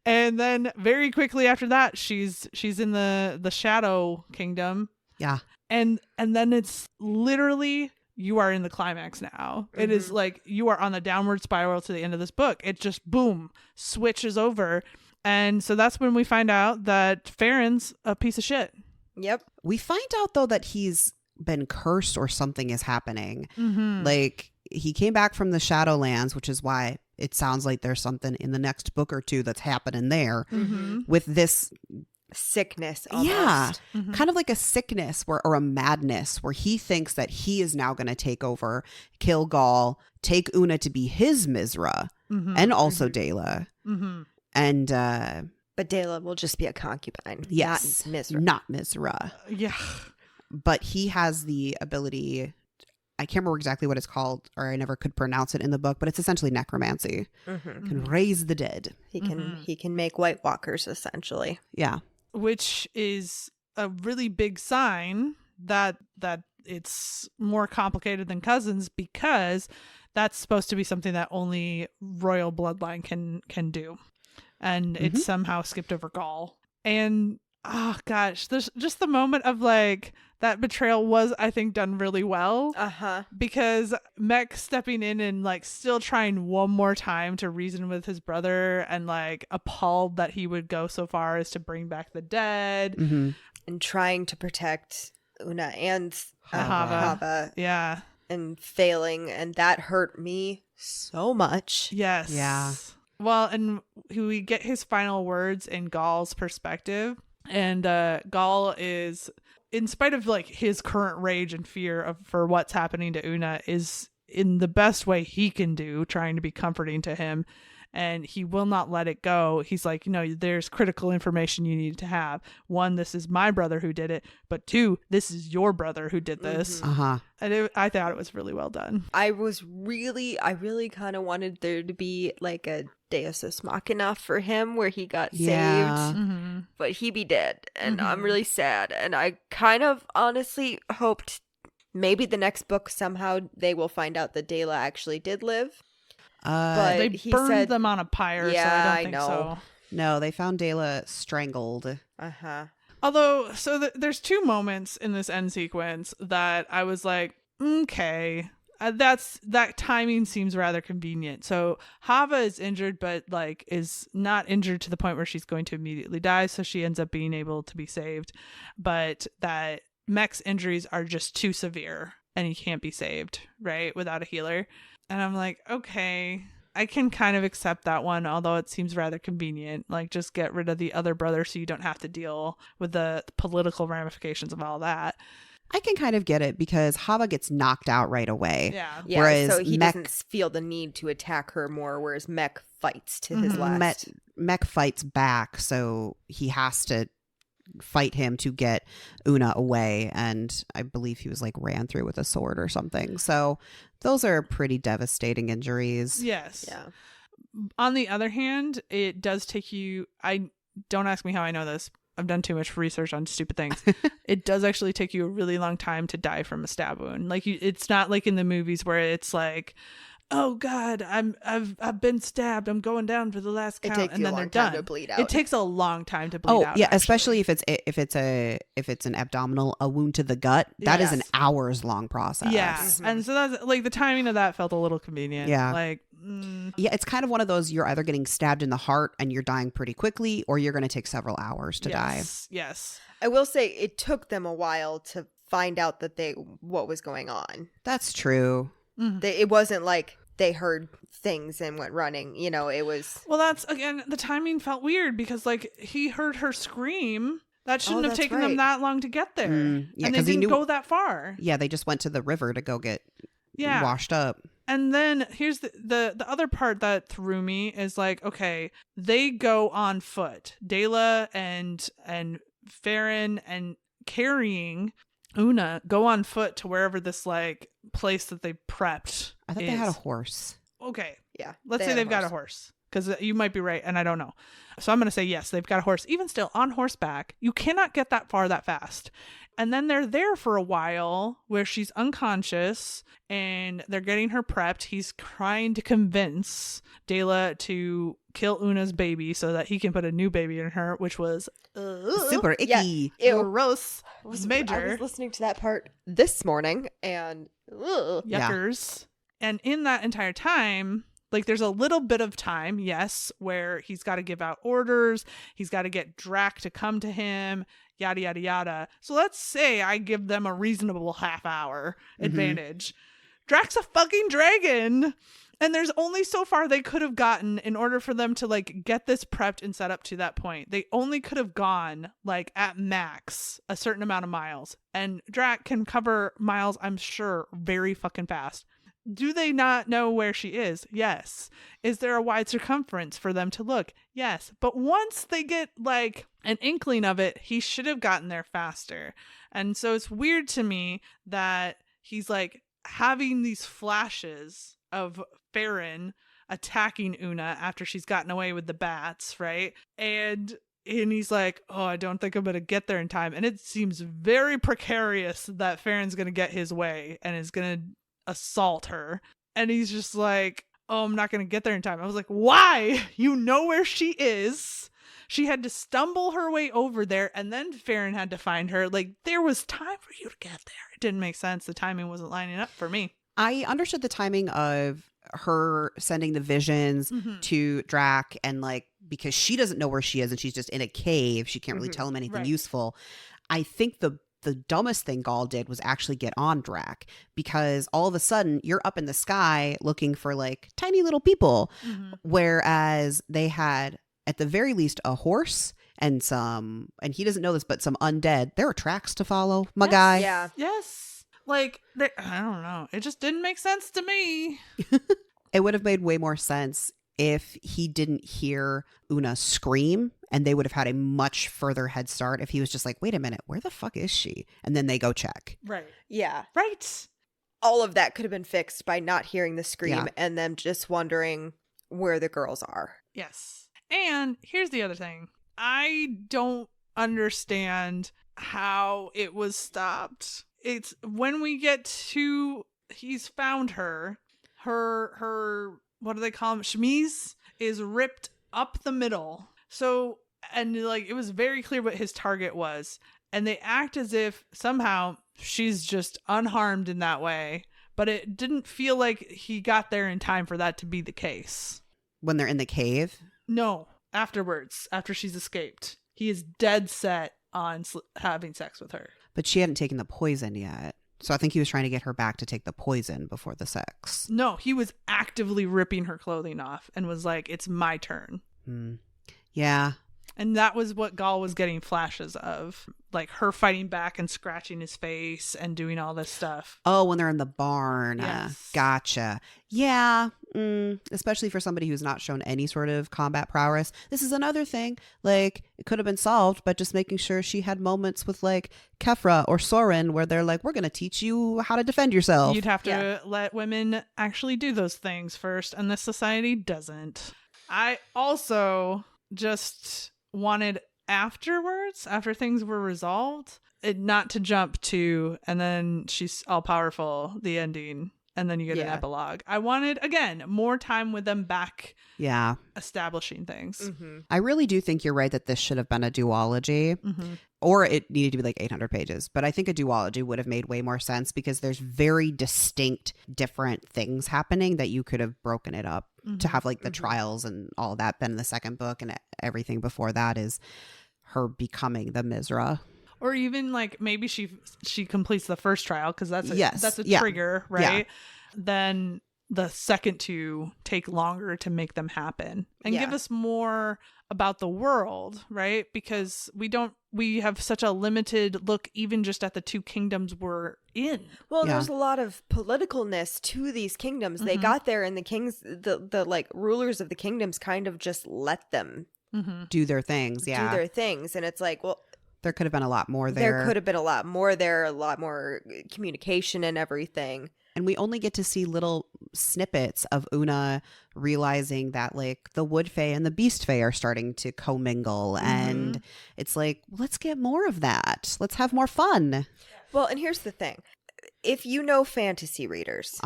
Speaker 3: And then very quickly after that, she's in the Shadow Kingdom.
Speaker 1: Yeah.
Speaker 3: And then it's literally, you are in the climax now. Mm-hmm. It is like you are on the downward spiral to the end of this book. It just boom, switches over. And so that's when we find out that Farron's a piece of shit.
Speaker 2: Yep.
Speaker 1: We find out though that he's been cursed or something is happening.
Speaker 3: Mm-hmm.
Speaker 1: Like he came back from the Shadowlands, which is why it sounds like there's something in the next book or two that's happening there with this
Speaker 2: sickness almost.
Speaker 1: Yeah, kind of like a sickness or a madness where he thinks that he is now going to take over, kill Goll, take Una to be his Mizra, and also Dela. And
Speaker 2: but Dela will just be a concubine.
Speaker 1: yes,
Speaker 2: not Mizra.
Speaker 3: Yeah.
Speaker 1: But he has the ability, I can't remember exactly what it's called, or I never could pronounce it in the book, but it's essentially necromancy. Can raise the dead.
Speaker 2: He can make White Walkers essentially.
Speaker 1: Yeah.
Speaker 3: Which is a really big sign that it's more complicated than Cousins, because that's supposed to be something that only royal bloodline can do. And it's somehow skipped over Goll. And oh gosh, there's just the moment of like, that betrayal was, I think, done really well. Because Mech stepping in and like still trying one more time to reason with his brother, and like appalled that he would go so far as to bring back the dead.
Speaker 2: and trying to protect Una and
Speaker 3: Hava. Yeah.
Speaker 2: and failing, and that hurt me so much.
Speaker 3: Yes.
Speaker 1: Yeah.
Speaker 3: Well, and we get his final words in Goll's perspective, and Goll is, in spite of like his current rage and fear for what's happening to Una, is in the best way he can do, trying to be comforting to him. And he will not let it go. He's like, there's critical information you need to have. 1, this is my brother who did it. But 2, this is your brother who did this.
Speaker 1: Uh-huh.
Speaker 3: And I thought it was really well done.
Speaker 2: I really kind of wanted there to be like a Deus Ex Machina for him where he got
Speaker 1: Yeah.
Speaker 2: saved,
Speaker 3: Mm-hmm.
Speaker 2: but he be dead. And I'm
Speaker 3: Mhm.
Speaker 2: really sad. And I kind of honestly hoped maybe the next book somehow they will find out that Dela actually did live. But
Speaker 3: They
Speaker 2: he
Speaker 3: burned
Speaker 2: said-
Speaker 3: them on a pyre, so
Speaker 2: Yeah,
Speaker 3: I
Speaker 2: I
Speaker 3: don't think
Speaker 2: know.
Speaker 3: so.
Speaker 1: No, they found Dela strangled.
Speaker 2: Uh-huh.
Speaker 3: Although, there's 2 moments in this end sequence that I was like, okay, that timing seems rather convenient. So Hava is injured, but like is not injured to the point where she's going to immediately die. So she ends up being able to be saved, but that Mech's injuries are just too severe and he can't be saved, right, without a healer. And I'm like, okay, I can kind of accept that one, although it seems rather convenient. Like, just get rid of the other brother so you don't have to deal with the political ramifications of all that.
Speaker 1: I can kind of get it because Hava gets knocked out right away.
Speaker 3: Yeah.
Speaker 2: Yeah,
Speaker 1: Whereas
Speaker 2: so he
Speaker 1: Mech-
Speaker 2: doesn't feel the need to attack her more, whereas Mech fights to his
Speaker 3: Mhm.
Speaker 2: last.
Speaker 1: Mech fights back, so he has to fight him to get Una away, and I believe he was like ran through with a sword or something. So those are pretty devastating injuries.
Speaker 3: Yes.
Speaker 2: Yeah.
Speaker 3: On the other hand, it does take you, don't ask me how I know this. I've done too much research on stupid things. It does actually take you a really long time to die from a stab wound. Like it's not like in the movies where it's like, oh God, I've been stabbed. I'm going down for the last
Speaker 2: It
Speaker 3: count,
Speaker 2: takes
Speaker 3: and
Speaker 2: you a
Speaker 3: then
Speaker 2: long
Speaker 3: they're
Speaker 2: time
Speaker 3: done.
Speaker 2: to bleed out.
Speaker 3: It takes a long time to bleed
Speaker 1: Oh
Speaker 3: out.
Speaker 1: yeah,
Speaker 3: actually.
Speaker 1: especially if it's an abdominal, a wound to the gut. That is an
Speaker 3: Yes.
Speaker 1: hours long process.
Speaker 3: Yeah,
Speaker 2: Mhm.
Speaker 3: and so that's like the timing of that felt a little convenient.
Speaker 1: Yeah.
Speaker 3: Like.
Speaker 1: Yeah, it's kind of one of those, you're either getting stabbed in the heart and you're dying pretty quickly, or you're going to take several hours to die.
Speaker 3: Yes.
Speaker 2: I will say it took them a while to find out that what was going on.
Speaker 1: That's true.
Speaker 3: Mhm.
Speaker 2: It wasn't like they heard things and went running. It was.
Speaker 3: Well, that's, again, the timing felt weird because, like, he heard her scream. That shouldn't have
Speaker 2: that's
Speaker 3: taken them
Speaker 2: right.
Speaker 3: that long to get there.
Speaker 1: Yeah,
Speaker 3: and they
Speaker 1: 'cause he
Speaker 3: didn't
Speaker 1: knew-
Speaker 3: go that far.
Speaker 1: Yeah, they just went to the river to go get
Speaker 3: Yeah.
Speaker 1: washed up.
Speaker 3: And then here's the other part that threw me is like, okay, they go on foot. Dela and Farron and carrying Una go on foot to wherever this like place that they prepped.
Speaker 1: I thought
Speaker 3: is.
Speaker 1: they had a horse.
Speaker 3: Okay.
Speaker 2: Yeah.
Speaker 3: Let's
Speaker 2: they
Speaker 3: say
Speaker 2: had
Speaker 3: they've got a horse, because you might be right and I don't know. So I'm going to say yes, they've got a horse. Even still, on horseback, you cannot get that far that fast. And then they're there for a while where she's unconscious and they're getting her prepped. He's trying to convince Dela to kill Una's baby so that he can put a new baby in her, which was
Speaker 1: Super icky.
Speaker 2: Yeah. Ew.
Speaker 3: gross.
Speaker 2: I was
Speaker 3: Major.
Speaker 2: listening to that part this morning and ugh.
Speaker 1: Yeah.
Speaker 3: Yuckers. And in that entire time, like, there's a little bit of time, yes, where he's got to give out orders. He's got to get Drac to come to him, yada, yada, yada. So let's say I give them a reasonable half-hour advantage. Drac's a fucking dragon. And there's only so far they could have gotten in order for them to, like, get this prepped and set up to that point. They only could have gone, like, at max a certain amount of miles. And Drac can cover miles, I'm sure, very fucking fast. Do they not know where she is? Yes. Is there a wide circumference for them to look? Yes. But once they get like an inkling of it, he should have gotten there faster. And so it's weird to me that he's like having these flashes of Farron attacking Una after she's gotten away with the bats, right? And he's like, oh, I don't think I'm going to get there in time. And it seems very precarious that Farron's going to get his way and is going to assault her. And he's just like, oh, I'm not going to get there in time. I was like, why? You know where she is. She had to stumble her way over there, and then Farron had to find her. Like, there was time for you to get there. It didn't make sense. The timing wasn't lining up for me.
Speaker 1: I understood the timing of her sending the visions to Drac, and like, because she doesn't know where she is and she's just in a cave, she can't really tell him anything
Speaker 3: Right.
Speaker 1: useful. I think the dumbest thing Goll did was actually get on Drac, because all of a sudden you're up in the sky looking for like tiny little people, whereas they had at the very least a horse and and he doesn't know this, but some undead. There are tracks to follow, my guy.
Speaker 2: Yeah.
Speaker 3: Yes. Like, I don't know. It just didn't make sense to me.
Speaker 1: It would have made way more sense if he didn't hear Una scream, and they would have had a much further head start if he was just like, wait a minute, where the fuck is she? And then they go check.
Speaker 3: Right.
Speaker 2: Yeah.
Speaker 3: Right.
Speaker 2: All of that could have been fixed by not hearing the scream
Speaker 1: Yeah.
Speaker 2: and them just wondering where the girls are.
Speaker 3: Yes. And here's the other thing. I don't understand how it was stopped. It's when we get to, he's found her what do they call them? Chemise is ripped up the middle. So, and like, it was very clear what his target was. And they act as if somehow she's just unharmed in that way. But it didn't feel like he got there in time for that to be the case.
Speaker 1: When they're in the cave.
Speaker 3: No, afterwards, after she's escaped. He is dead set on having sex with her.
Speaker 1: But she hadn't taken the poison yet. So I think he was trying to get her back to take the poison before the sex.
Speaker 3: No, he was actively ripping her clothing off and was like, it's my turn.
Speaker 1: Yeah.
Speaker 3: And that was what Goll was getting flashes of. Like her fighting back and scratching his face and doing all this stuff.
Speaker 1: Oh, when they're in the barn.
Speaker 3: Yes.
Speaker 1: Gotcha. Yeah. Especially for somebody who's not shown any sort of combat prowess. This is another thing. Like, it could have been solved by just making sure she had moments with like Kefra or Soren where they're like, we're going to teach you how to defend yourself.
Speaker 3: You'd have to let women actually do those things first. And this society doesn't. I also just wanted afterwards, after things were resolved, it not to jump to, and then she's all powerful, the ending, and then you get an epilogue. I wanted, again, more time with them back.
Speaker 1: Yeah.
Speaker 3: Establishing things.
Speaker 1: I really do think you're right that this should have been a duology, or it needed to be like 800 pages. But I think a duology would have made way more sense because there's very distinct, different things happening that you could have broken it up to have like the trials and all that been in the second book, and everything before that is her becoming the Mizra.
Speaker 3: Or even like maybe she completes the first trial because that's a trigger, right?
Speaker 2: Yeah.
Speaker 3: Then the second two take longer to make them happen and give us more about the world, right? Because we have such a limited look even just at the two kingdoms we're in.
Speaker 2: Well, there's a lot of politicalness to these kingdoms. They got there and the kings, the like rulers of the kingdoms kind of just let them
Speaker 1: Do their things.
Speaker 2: do their things. And it's like, well,
Speaker 1: there could have been a lot more there.
Speaker 2: There could have been a lot more there, a lot more communication and everything.
Speaker 1: And we only get to see little snippets of Una realizing that like the Wood Fae and the Beast Fae are starting to commingle. And it's like, let's get more of that. Let's have more fun.
Speaker 2: Well, and here's the thing. If you know fantasy readers,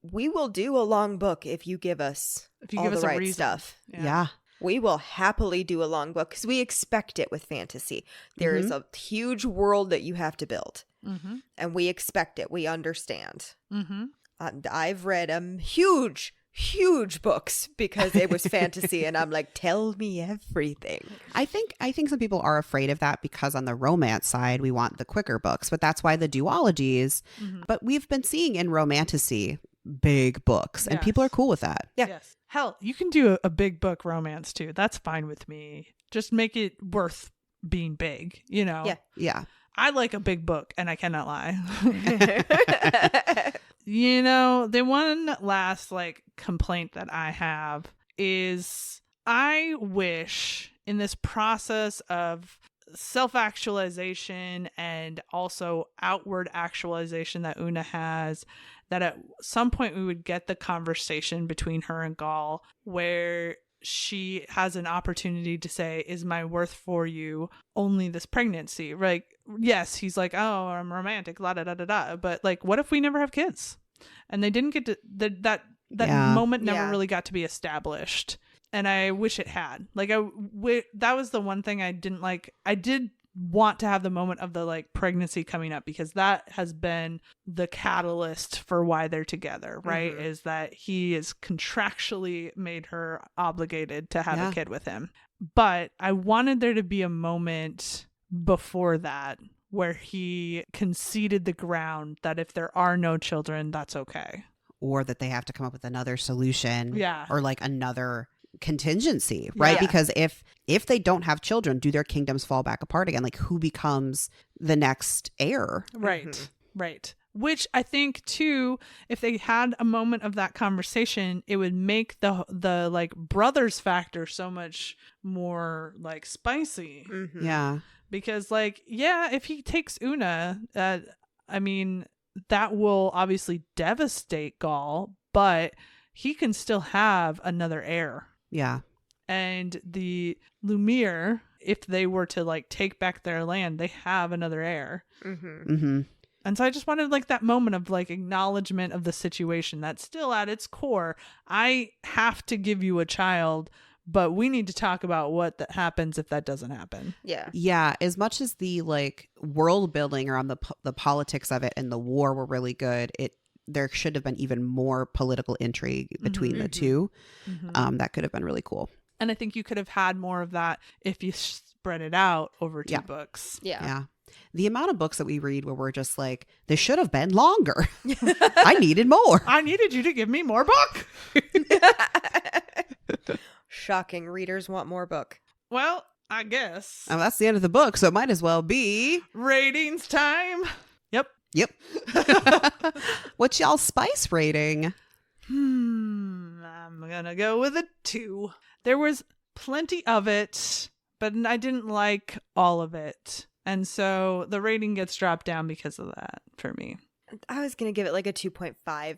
Speaker 2: we will do a long book if you give us all the right stuff.
Speaker 1: Yeah.
Speaker 2: We will happily do a long book because we expect it with fantasy. There is a huge world that you have to build. And we expect it. We understand. I've read huge books because it was fantasy, and I'm like, tell me everything.
Speaker 1: I think some people are afraid of that because on the romance side, we want the quicker books, but that's why the duologies. But we've been seeing in Romantasy big books, and people are cool with that.
Speaker 2: Yeah.
Speaker 3: Yes. Hell, you can do a big book romance too. That's fine with me. Just make it worth being big, you know?
Speaker 2: Yeah.
Speaker 1: Yeah.
Speaker 3: I like a big book, and I cannot lie. You know, the one last like complaint that I have is I wish in this process of self-actualization and also outward actualization that Una has, that at some point we would get the conversation between her and Goll where she has an opportunity to say, is my worth for you only this pregnancy? Like, yes, he's like, oh, I'm romantic, la da da da da. But like, what if we never have kids? And they didn't get to that moment never really got to be established. And I wish it had. Like, that was the one thing I didn't like. I did want to have the moment of the like pregnancy coming up because that has been the catalyst for why they're together, right? Is that he is contractually made her obligated to have a kid with him. But I wanted there to be a moment before that, where he conceded the ground that if there are no children, that's okay.
Speaker 1: Or that they have to come up with another solution.
Speaker 3: Yeah.
Speaker 1: Or like another contingency, right?
Speaker 2: Yeah.
Speaker 1: Because if they don't have children, do their kingdoms fall back apart again? Like who becomes the next heir?
Speaker 3: Right. Right. Which I think too, if they had a moment of that conversation, it would make the like brothers factor so much more like spicy.
Speaker 2: Mm-hmm.
Speaker 1: Yeah.
Speaker 3: Because like, yeah, if he takes Una, I mean, that will obviously devastate Goll, but he can still have another heir.
Speaker 1: Yeah.
Speaker 3: And the Lumiere, if they were to like take back their land, they have another heir.
Speaker 2: Mm-hmm.
Speaker 1: Mm-hmm.
Speaker 3: And so I just wanted like that moment of like acknowledgement of the situation that's still at its core. I have to give you a child, but we need to talk about what that happens if that doesn't happen.
Speaker 2: Yeah.
Speaker 1: Yeah, as much as the like world building around the politics of it and the war were really good, there should have been even more political intrigue between the two. That could have been really cool.
Speaker 3: And I think you could have had more of that if you spread it out over 2 books.
Speaker 2: Yeah.
Speaker 1: The amount of books that we read where we're just like, this should have been longer. I needed more.
Speaker 3: I needed you to give me more book.
Speaker 2: Shocking. Readers want more book.
Speaker 3: Well, I guess.
Speaker 1: Oh, that's the end of the book, so it might as well be
Speaker 3: Ratings time. Yep.
Speaker 1: What's y'all spice rating?
Speaker 3: I'm gonna go with a 2. There was plenty of it, but I didn't like all of it. And so the rating gets dropped down because of that for me.
Speaker 2: I was going to give it like a 2.5.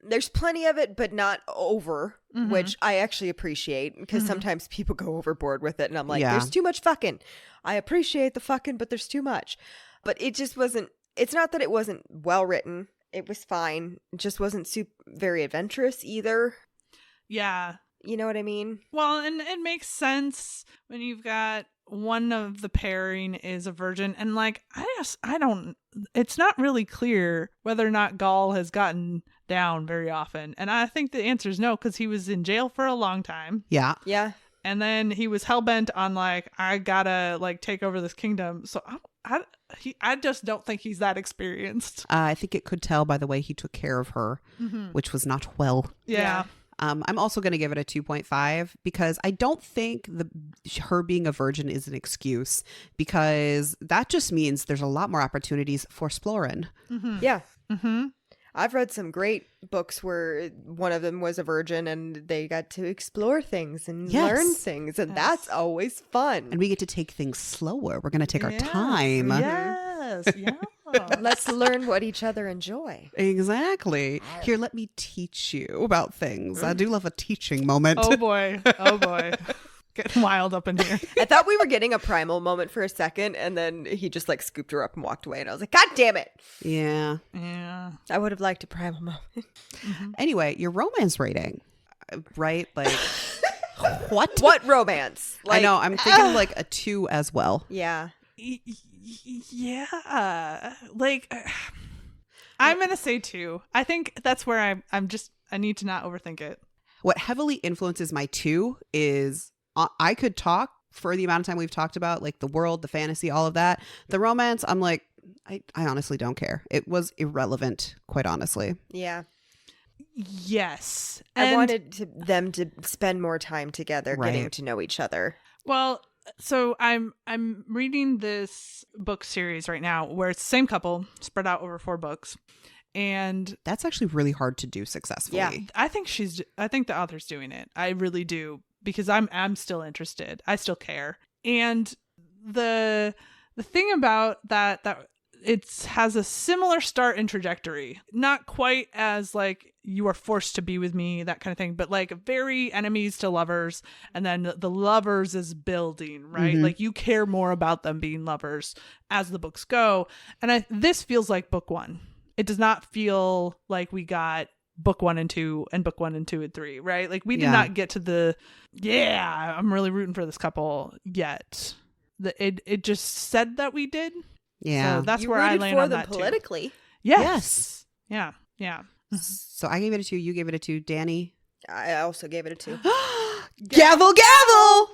Speaker 2: There's plenty of it, but not over, which I actually appreciate because sometimes people go overboard with it and I'm like, there's too much fucking. I appreciate the fucking, but there's too much. But it just wasn't, it's not that it wasn't well written. It was fine. It just wasn't very adventurous either.
Speaker 3: Yeah.
Speaker 2: You know what I mean?
Speaker 3: Well, and it makes sense when you've got one of the pairing is a virgin, and like it's not really clear whether or not Goll has gotten down very often, and I think the answer is no, because he was in jail for a long time.
Speaker 1: Yeah.
Speaker 3: And then he was hell-bent on like, I gotta like take over this kingdom. So I just don't think he's that experienced.
Speaker 1: I think it could tell by the way he took care of her, which was not well.
Speaker 3: Yeah.
Speaker 1: I'm also going to give it a 2.5 because I don't think her being a virgin is an excuse, because that just means there's a lot more opportunities for exploring.
Speaker 2: Yeah. I've read some great books where one of them was a virgin and they got to explore things and learn things, and that's always fun.
Speaker 1: And we get to take things slower. We're going to take our time.
Speaker 3: Yes. Yeah.
Speaker 2: Let's learn what each other enjoy.
Speaker 1: Exactly. Here, let me teach you about things. I do love a teaching moment.
Speaker 3: Oh boy. Getting wild up in here.
Speaker 2: I thought we were getting a primal moment for a second, and then he just like scooped her up and walked away, and I was like, God damn it.
Speaker 1: Yeah.
Speaker 3: Yeah.
Speaker 2: I would have liked a primal moment.
Speaker 1: Anyway, your romance rating, right? Like, what?
Speaker 2: What romance?
Speaker 1: I know. I'm thinking like a 2 as well.
Speaker 2: Yeah.
Speaker 3: Yeah. Like, I'm going to say 2. I think that's where I need to not overthink it.
Speaker 1: What heavily influences my 2 is I could talk for the amount of time we've talked about like the world, the fantasy, all of that. The romance, I'm like, I honestly don't care. It was irrelevant, quite honestly.
Speaker 2: Yeah.
Speaker 3: Yes.
Speaker 2: I wanted them to spend more time together, getting to know each other.
Speaker 3: Well, so I'm reading this book series right now where it's the same couple spread out over 4 books. And
Speaker 1: that's actually really hard to do successfully.
Speaker 3: Yeah, I think the author's doing it. I really do, because I'm still interested. I still care. And the thing about that it has a similar start and trajectory. Not quite as like you are forced to be with me, that kind of thing, but like very enemies to lovers, and then the lovers is building, right? Like you care more about them being lovers as the books go. And this feels like book 1. It does not feel like we got book 1 and 2 and book 1 and 2 and 3, right? Like we did not get to I'm really rooting for this couple yet. It just said that we did.
Speaker 1: Yeah.
Speaker 3: So that's where I land on that
Speaker 2: politically.
Speaker 3: Too. Yes. Yeah. Yeah.
Speaker 1: So I gave it a 2. You gave it a 2. Danny?
Speaker 2: I also gave it a 2.
Speaker 1: Gavel, gavel!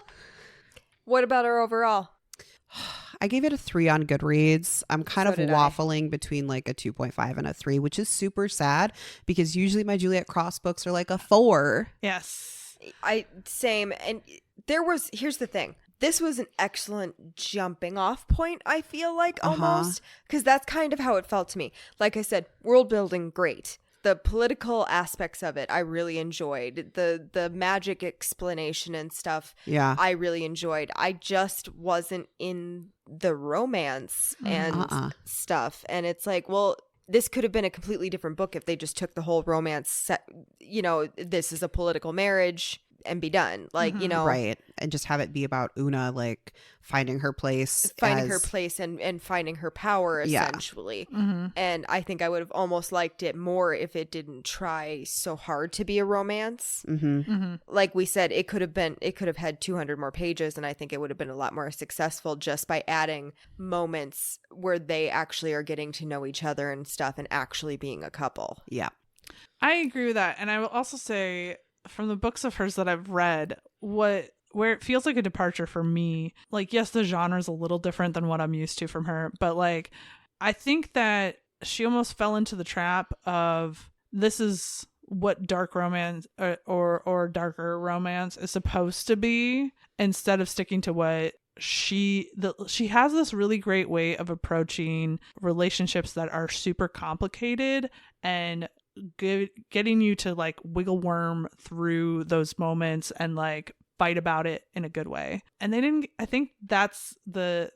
Speaker 2: What about our overall?
Speaker 1: I gave it a 3 on Goodreads. I'm kind of
Speaker 2: did I.
Speaker 1: waffling between like a 2.5 and a 3, which is super sad because usually my Juliette Cross books are like a 4.
Speaker 3: Yes.
Speaker 2: Same. And here's the thing. This was an excellent jumping off point, I feel like, almost, because that's kind of how it felt to me. Like I said, world building, great. The political aspects of it, I really enjoyed. The magic explanation and stuff,
Speaker 1: Yeah.
Speaker 2: I really enjoyed. I just wasn't in the romance and stuff. And it's like, well, this could have been a completely different book if they just took the whole romance set, this is a political marriage and be done. Like,
Speaker 1: Right. And just have it be about Una, like, finding her place.
Speaker 2: And finding her power, essentially.
Speaker 3: Mm-hmm.
Speaker 2: And I think I would have almost liked it more if it didn't try so hard to be a romance.
Speaker 1: Mm-hmm.
Speaker 3: Mm-hmm.
Speaker 2: Like we said, it could have had 200 more pages, and I think it would have been a lot more successful just by adding moments where they actually are getting to know each other and stuff and actually being a couple.
Speaker 1: Yeah.
Speaker 3: I agree with that. And I will also say, from the books of hers that I've read, where it feels like a departure for me, like, yes, the genre is a little different than what I'm used to from her, but like, I think that she almost fell into the trap of, this is what dark romance or darker romance is supposed to be, instead of sticking to what she has this really great way of approaching relationships that are super complicated and getting you to like wiggle worm through those moments and like fight about it in a good way. And they didn't. I think that's the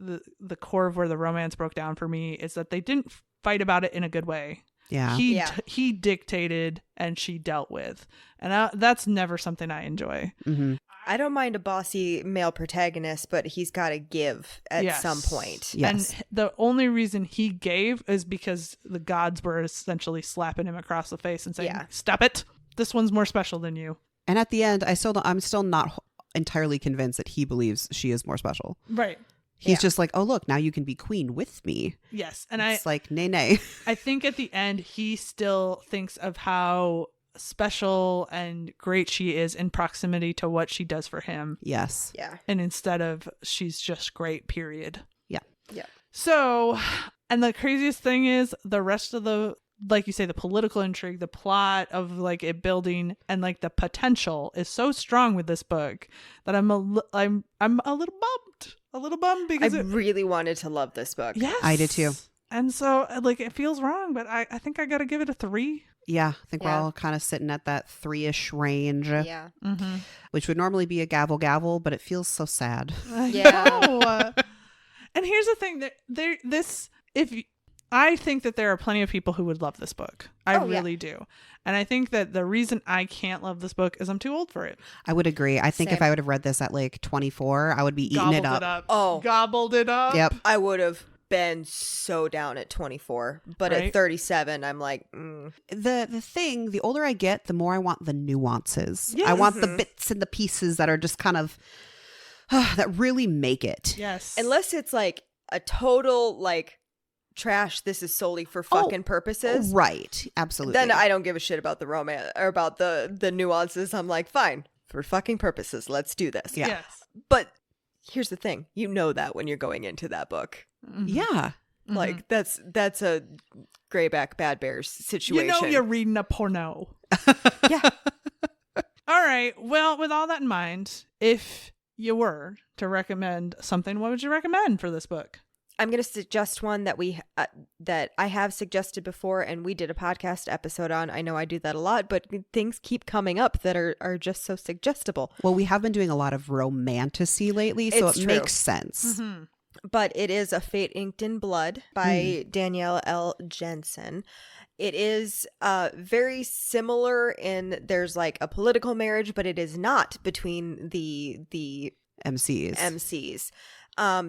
Speaker 3: core of where the romance broke down for me, is that they didn't fight about it in a good way.
Speaker 1: Yeah.
Speaker 3: He dictated and she dealt with, and that's never something I enjoy.
Speaker 1: Mm-hmm.
Speaker 2: I don't mind a bossy male protagonist, but he's got to give at some point.
Speaker 1: Yes.
Speaker 3: And the only reason he gave is because the gods were essentially slapping him across the face and saying, "Stop it! This one's more special than you."
Speaker 1: And at the end, I'm still not entirely convinced that he believes she is more special.
Speaker 3: Right.
Speaker 1: He's just like, oh, look, now you can be queen with me.
Speaker 3: Yes. And
Speaker 1: it's like, nay.
Speaker 3: I think at the end, he still thinks of how special and great she is in proximity to what she does for him.
Speaker 1: Yes.
Speaker 2: Yeah.
Speaker 3: And instead of, she's just great, period.
Speaker 1: Yeah.
Speaker 2: Yeah.
Speaker 3: So, and the craziest thing is the rest of the, like you say, the political intrigue, the plot of like it building, and like the potential is so strong with this book that I'm a little bummed because
Speaker 2: I really wanted to love this book.
Speaker 3: Yes,
Speaker 1: I did too.
Speaker 3: And so like it feels wrong, but I think I got to give it a 3.
Speaker 1: Yeah, I think we're all kind of sitting at that 3-ish range.
Speaker 2: Yeah.
Speaker 3: Mm-hmm.
Speaker 1: Which would normally be a gavel, but it feels so sad.
Speaker 2: Yeah.
Speaker 3: And here's the thing, that I think that there are plenty of people who would love this book. I really do. And I think that the reason I can't love this book is I'm too old for it.
Speaker 1: I would agree. I think if
Speaker 2: Same.
Speaker 1: I would have read this at like 24, I would be eating
Speaker 3: Gobbled
Speaker 1: it up.
Speaker 2: Oh.
Speaker 3: Gobbled it up.
Speaker 1: Yep.
Speaker 2: I would have been so down at 24, but
Speaker 3: Right?
Speaker 2: at 37, I'm like,
Speaker 1: The older I get, the more I want the nuances.
Speaker 3: Yes.
Speaker 1: I want the bits and the pieces that are just kind of, that really make it.
Speaker 3: Yes.
Speaker 2: unless it's like a total like trash, this is solely for fucking purposes.
Speaker 1: Right. Absolutely.
Speaker 2: Then I don't give a shit about the romance or about the nuances. I'm like, fine, for fucking purposes, let's do this.
Speaker 1: Yeah.
Speaker 3: Yes.
Speaker 2: But here's the thing, you know that when you're going into that book.
Speaker 3: Mhm.
Speaker 1: Yeah.
Speaker 3: Mhm.
Speaker 2: Like that's a Greyback Bad Bears situation.
Speaker 3: You know you're reading a porno.
Speaker 2: Yeah.
Speaker 3: All right. Well, with all that in mind, if you were to recommend something, what would you recommend for this book?
Speaker 2: I'm going to suggest one that that I have suggested before, and we did a podcast episode on. I know I do that a lot, but things keep coming up that are just so suggestible.
Speaker 1: Well, we have been doing a lot of romantasy lately, so
Speaker 2: It's
Speaker 1: it
Speaker 2: true.
Speaker 1: makes sense.
Speaker 3: Mm-hmm.
Speaker 2: But it is A Fate Inked in Blood by Danielle L. Jensen. It is very similar in there's like a political marriage, but it is not between the MCs.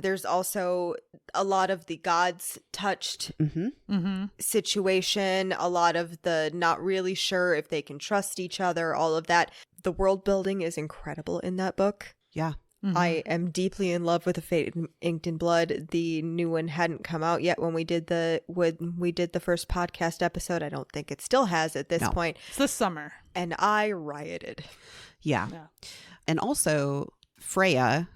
Speaker 2: There's also a lot of the gods touched situation, a lot of the not really sure if they can trust each other, all of that. The world building is incredible in that book.
Speaker 1: Yeah.
Speaker 3: Mm-hmm.
Speaker 2: I am deeply in love with A Fate Inked in Blood. The new one hadn't come out yet when we did the first podcast episode. I don't think it still has at this point.
Speaker 3: It's this summer.
Speaker 2: And I rioted.
Speaker 1: Yeah. And also, Freya,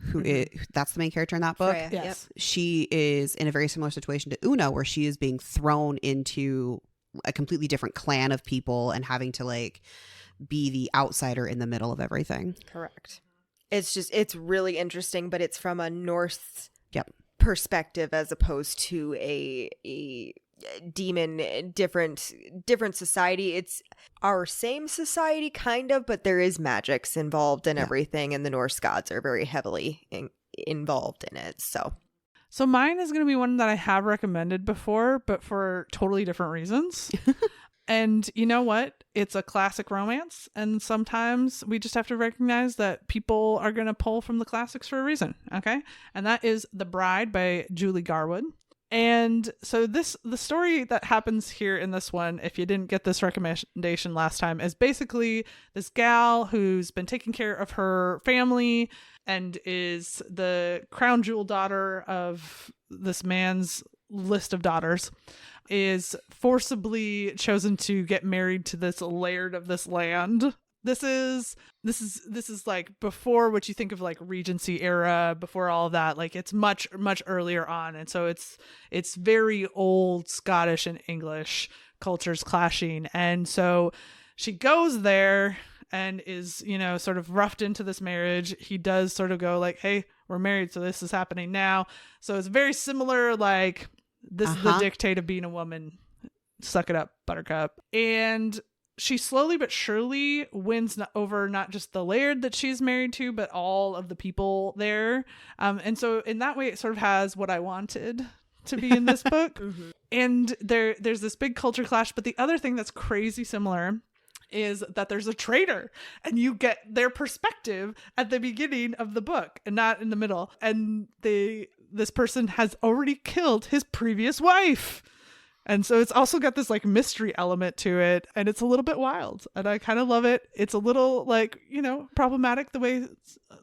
Speaker 1: that's the main character in that book.
Speaker 2: Freya,
Speaker 3: Yes.
Speaker 1: She is in a very similar situation to Una, where she is being thrown into a completely different clan of people and having to like be the outsider in the middle of everything.
Speaker 2: Correct. It's really interesting, but it's from a Norse
Speaker 1: Yep.
Speaker 2: perspective as opposed to a demon, different society. It's our same society kind of, but there is magics involved in everything, and the Norse gods are very heavily involved in it.
Speaker 3: So mine is going to be one that I have recommended before, but for totally different reasons. And you know what? It's a classic romance. And sometimes we just have to recognize that people are going to pull from the classics for a reason. Okay. And that is The Bride by Julie Garwood. And so the story that happens here in this one, if you didn't get this recommendation last time, is basically this gal who's been taking care of her family and is the crown jewel daughter of this man's list of daughters, is forcibly chosen to get married to this laird of this land. This is like before what you think of like Regency era, before all of that. Like it's much earlier on, and so it's very old Scottish and English cultures clashing, and so she goes there and is, you know, sort of roughed into this marriage. He does sort of go like, "Hey, we're married, so this is happening now." So it's very similar, like this is the dictate of being a woman. Suck it up, buttercup. And she slowly but surely wins over not just the laird that she's married to, but all of the people there. And so in that way, it sort of has what I wanted to be in this book.
Speaker 2: Mm-hmm.
Speaker 3: And there's this big culture clash. But the other thing that's crazy similar is that there's a traitor, and you get their perspective at the beginning of the book and not in the middle. And this person has already killed his previous wife. And so it's also got this like mystery element to it, and it's a little bit wild, and I kind of love it. It's a little like, you know, problematic the way,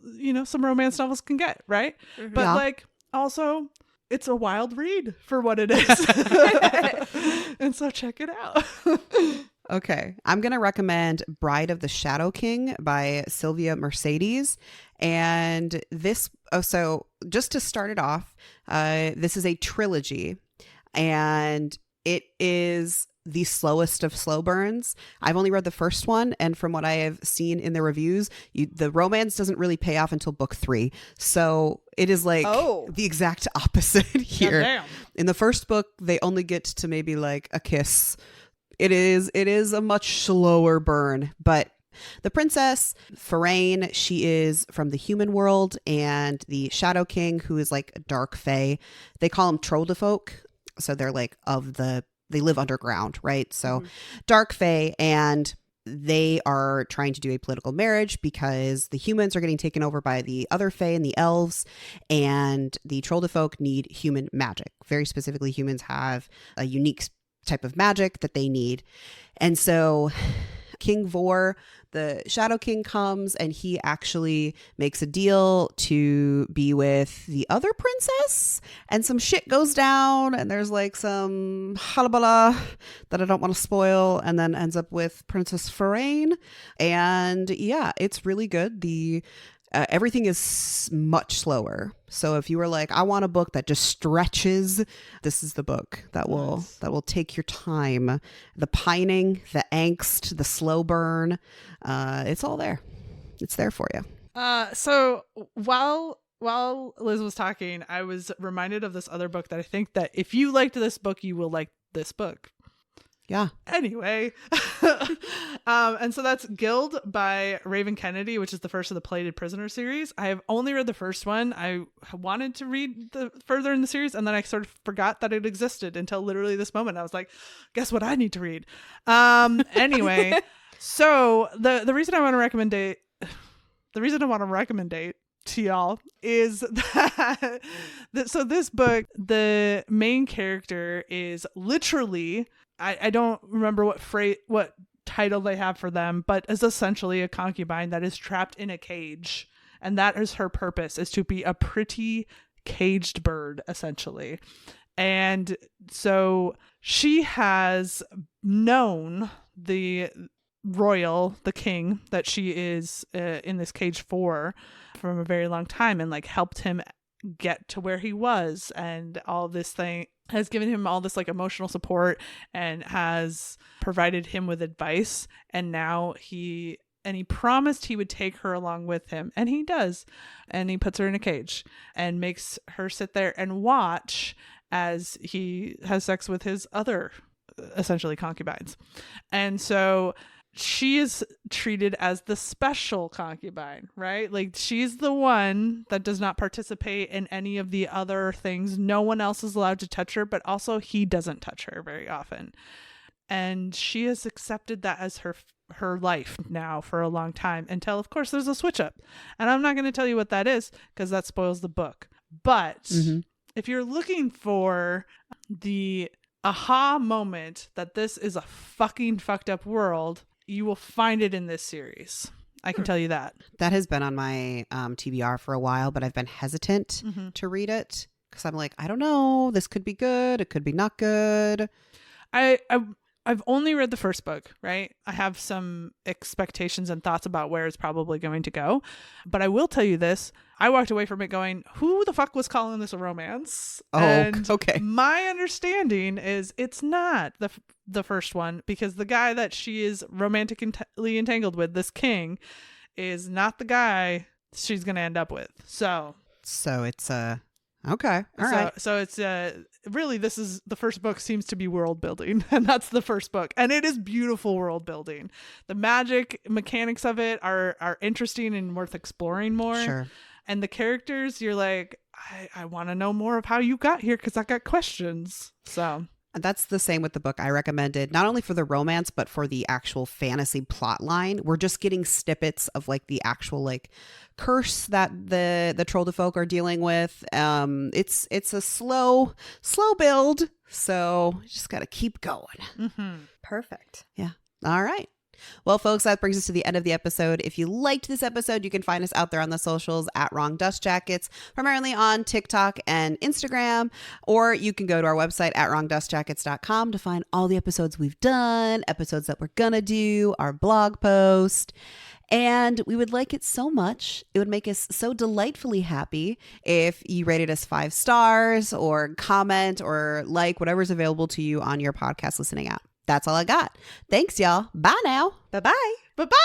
Speaker 3: you know, some romance novels can get, right? Mm-hmm. But like also it's a wild read for what it is. And so check it out.
Speaker 1: Okay. I'm going to recommend Bride of the Shadow King by Sylvia Mercedes. And so just to start it off, this is a trilogy, and it is the slowest of slow burns. I've only read the first one, and from what I have seen in the reviews, the romance doesn't really pay off until book 3. So it is like the exact opposite here.
Speaker 3: Damn.
Speaker 1: In the first book, they only get to maybe like a kiss. It is a much slower burn, but the princess, Farain, she is from the human world, and the Shadow King, who is like a dark fae, they call them Troldefolk. So they're like they live underground, right? So dark fae, and they are trying to do a political marriage because the humans are getting taken over by the other fae and the elves, and the Troldefolk need human magic. Very specifically, humans have a unique type of magic that they need. And so King Vor, the Shadow King, comes, and he actually makes a deal to be with the other princess, and some shit goes down, and there's like some halabala that I don't want to spoil, and then ends up with Princess Farain. And yeah, it's really good. Everything is much slower. So if you were like, I want a book that just stretches, this is the book that will take your time. The pining, the angst, the slow burn, it's all there. It's there for you.
Speaker 3: So while Liz was talking, I was reminded of this other book that I think that if you liked this book, you will like this book.
Speaker 1: Yeah.
Speaker 3: Anyway, and so that's Guild by Raven Kennedy, which is the first of the Plated Prisoner series. I have only read the first one. I wanted to read the further in the series, and then I sort of forgot that it existed until literally this moment. I was like, guess what I need to read? Anyway, so the reason I want to recommend it to y'all is that so this book, the main character is literally, I don't remember what title they have for them, but is essentially a concubine that is trapped in a cage, and that is her purpose, is to be a pretty caged bird, essentially. And so she has known the king that she is in this cage for from a very long time and like helped him get to where he was, and all this thing has given him all this like emotional support and has provided him with advice. And now he promised he would take her along with him, and he does. And he puts her in a cage and makes her sit there and watch as he has sex with his other essentially concubines. And so she is treated as the special concubine, right? Like she's the one that does not participate in any of the other things. No one else is allowed to touch her, but also he doesn't touch her very often. And she has accepted that as her life now for a long time, until of course there's a switch up. And I'm not going to tell you what that is because that spoils the book. But if you're looking for the aha moment that this is a fucking fucked up world, you will find it in this series. I can tell you that.
Speaker 1: That has been on my TBR for a while, but I've been hesitant to read it because I'm like, I don't know. This could be good. It could be not good.
Speaker 3: I've only read the first book, right? I have some expectations and thoughts about where it's probably going to go. But I will tell you this. I walked away from it going, who the fuck was calling this a romance?
Speaker 1: Oh,
Speaker 3: and
Speaker 1: okay.
Speaker 3: My understanding is it's not the first one, because the guy that she is romantically entangled with, this king, is not the guy she's going to end up with. So
Speaker 1: it's okay. All right.
Speaker 3: So it's really, this is the first book seems to be world building, and that's the first book, and it is beautiful world building. The magic mechanics of it are interesting and worth exploring more.
Speaker 1: Sure.
Speaker 3: And the characters, you're like, I want to know more of how you got here because I got questions. So
Speaker 1: that's the same with the book I recommended, not only for the romance, but for the actual fantasy plot line. We're just getting snippets of like the actual like curse that the Troll de Folk are dealing with. It's a slow build. So you just got to keep going.
Speaker 2: Perfect.
Speaker 1: Yeah. All right. Well, folks, that brings us to the end of the episode. If you liked this episode, you can find us out there on the socials at Wrong Dust Jackets, primarily on TikTok and Instagram, or you can go to our website at wrongdustjackets.com to find all the episodes we've done, episodes that we're gonna do, our blog post. And we would like it so much. It would make us so delightfully happy if you rated us 5 stars or comment or like whatever's available to you on your podcast listening app. That's all I got. Thanks, y'all. Bye now.
Speaker 2: Bye-bye.
Speaker 3: bye-bye.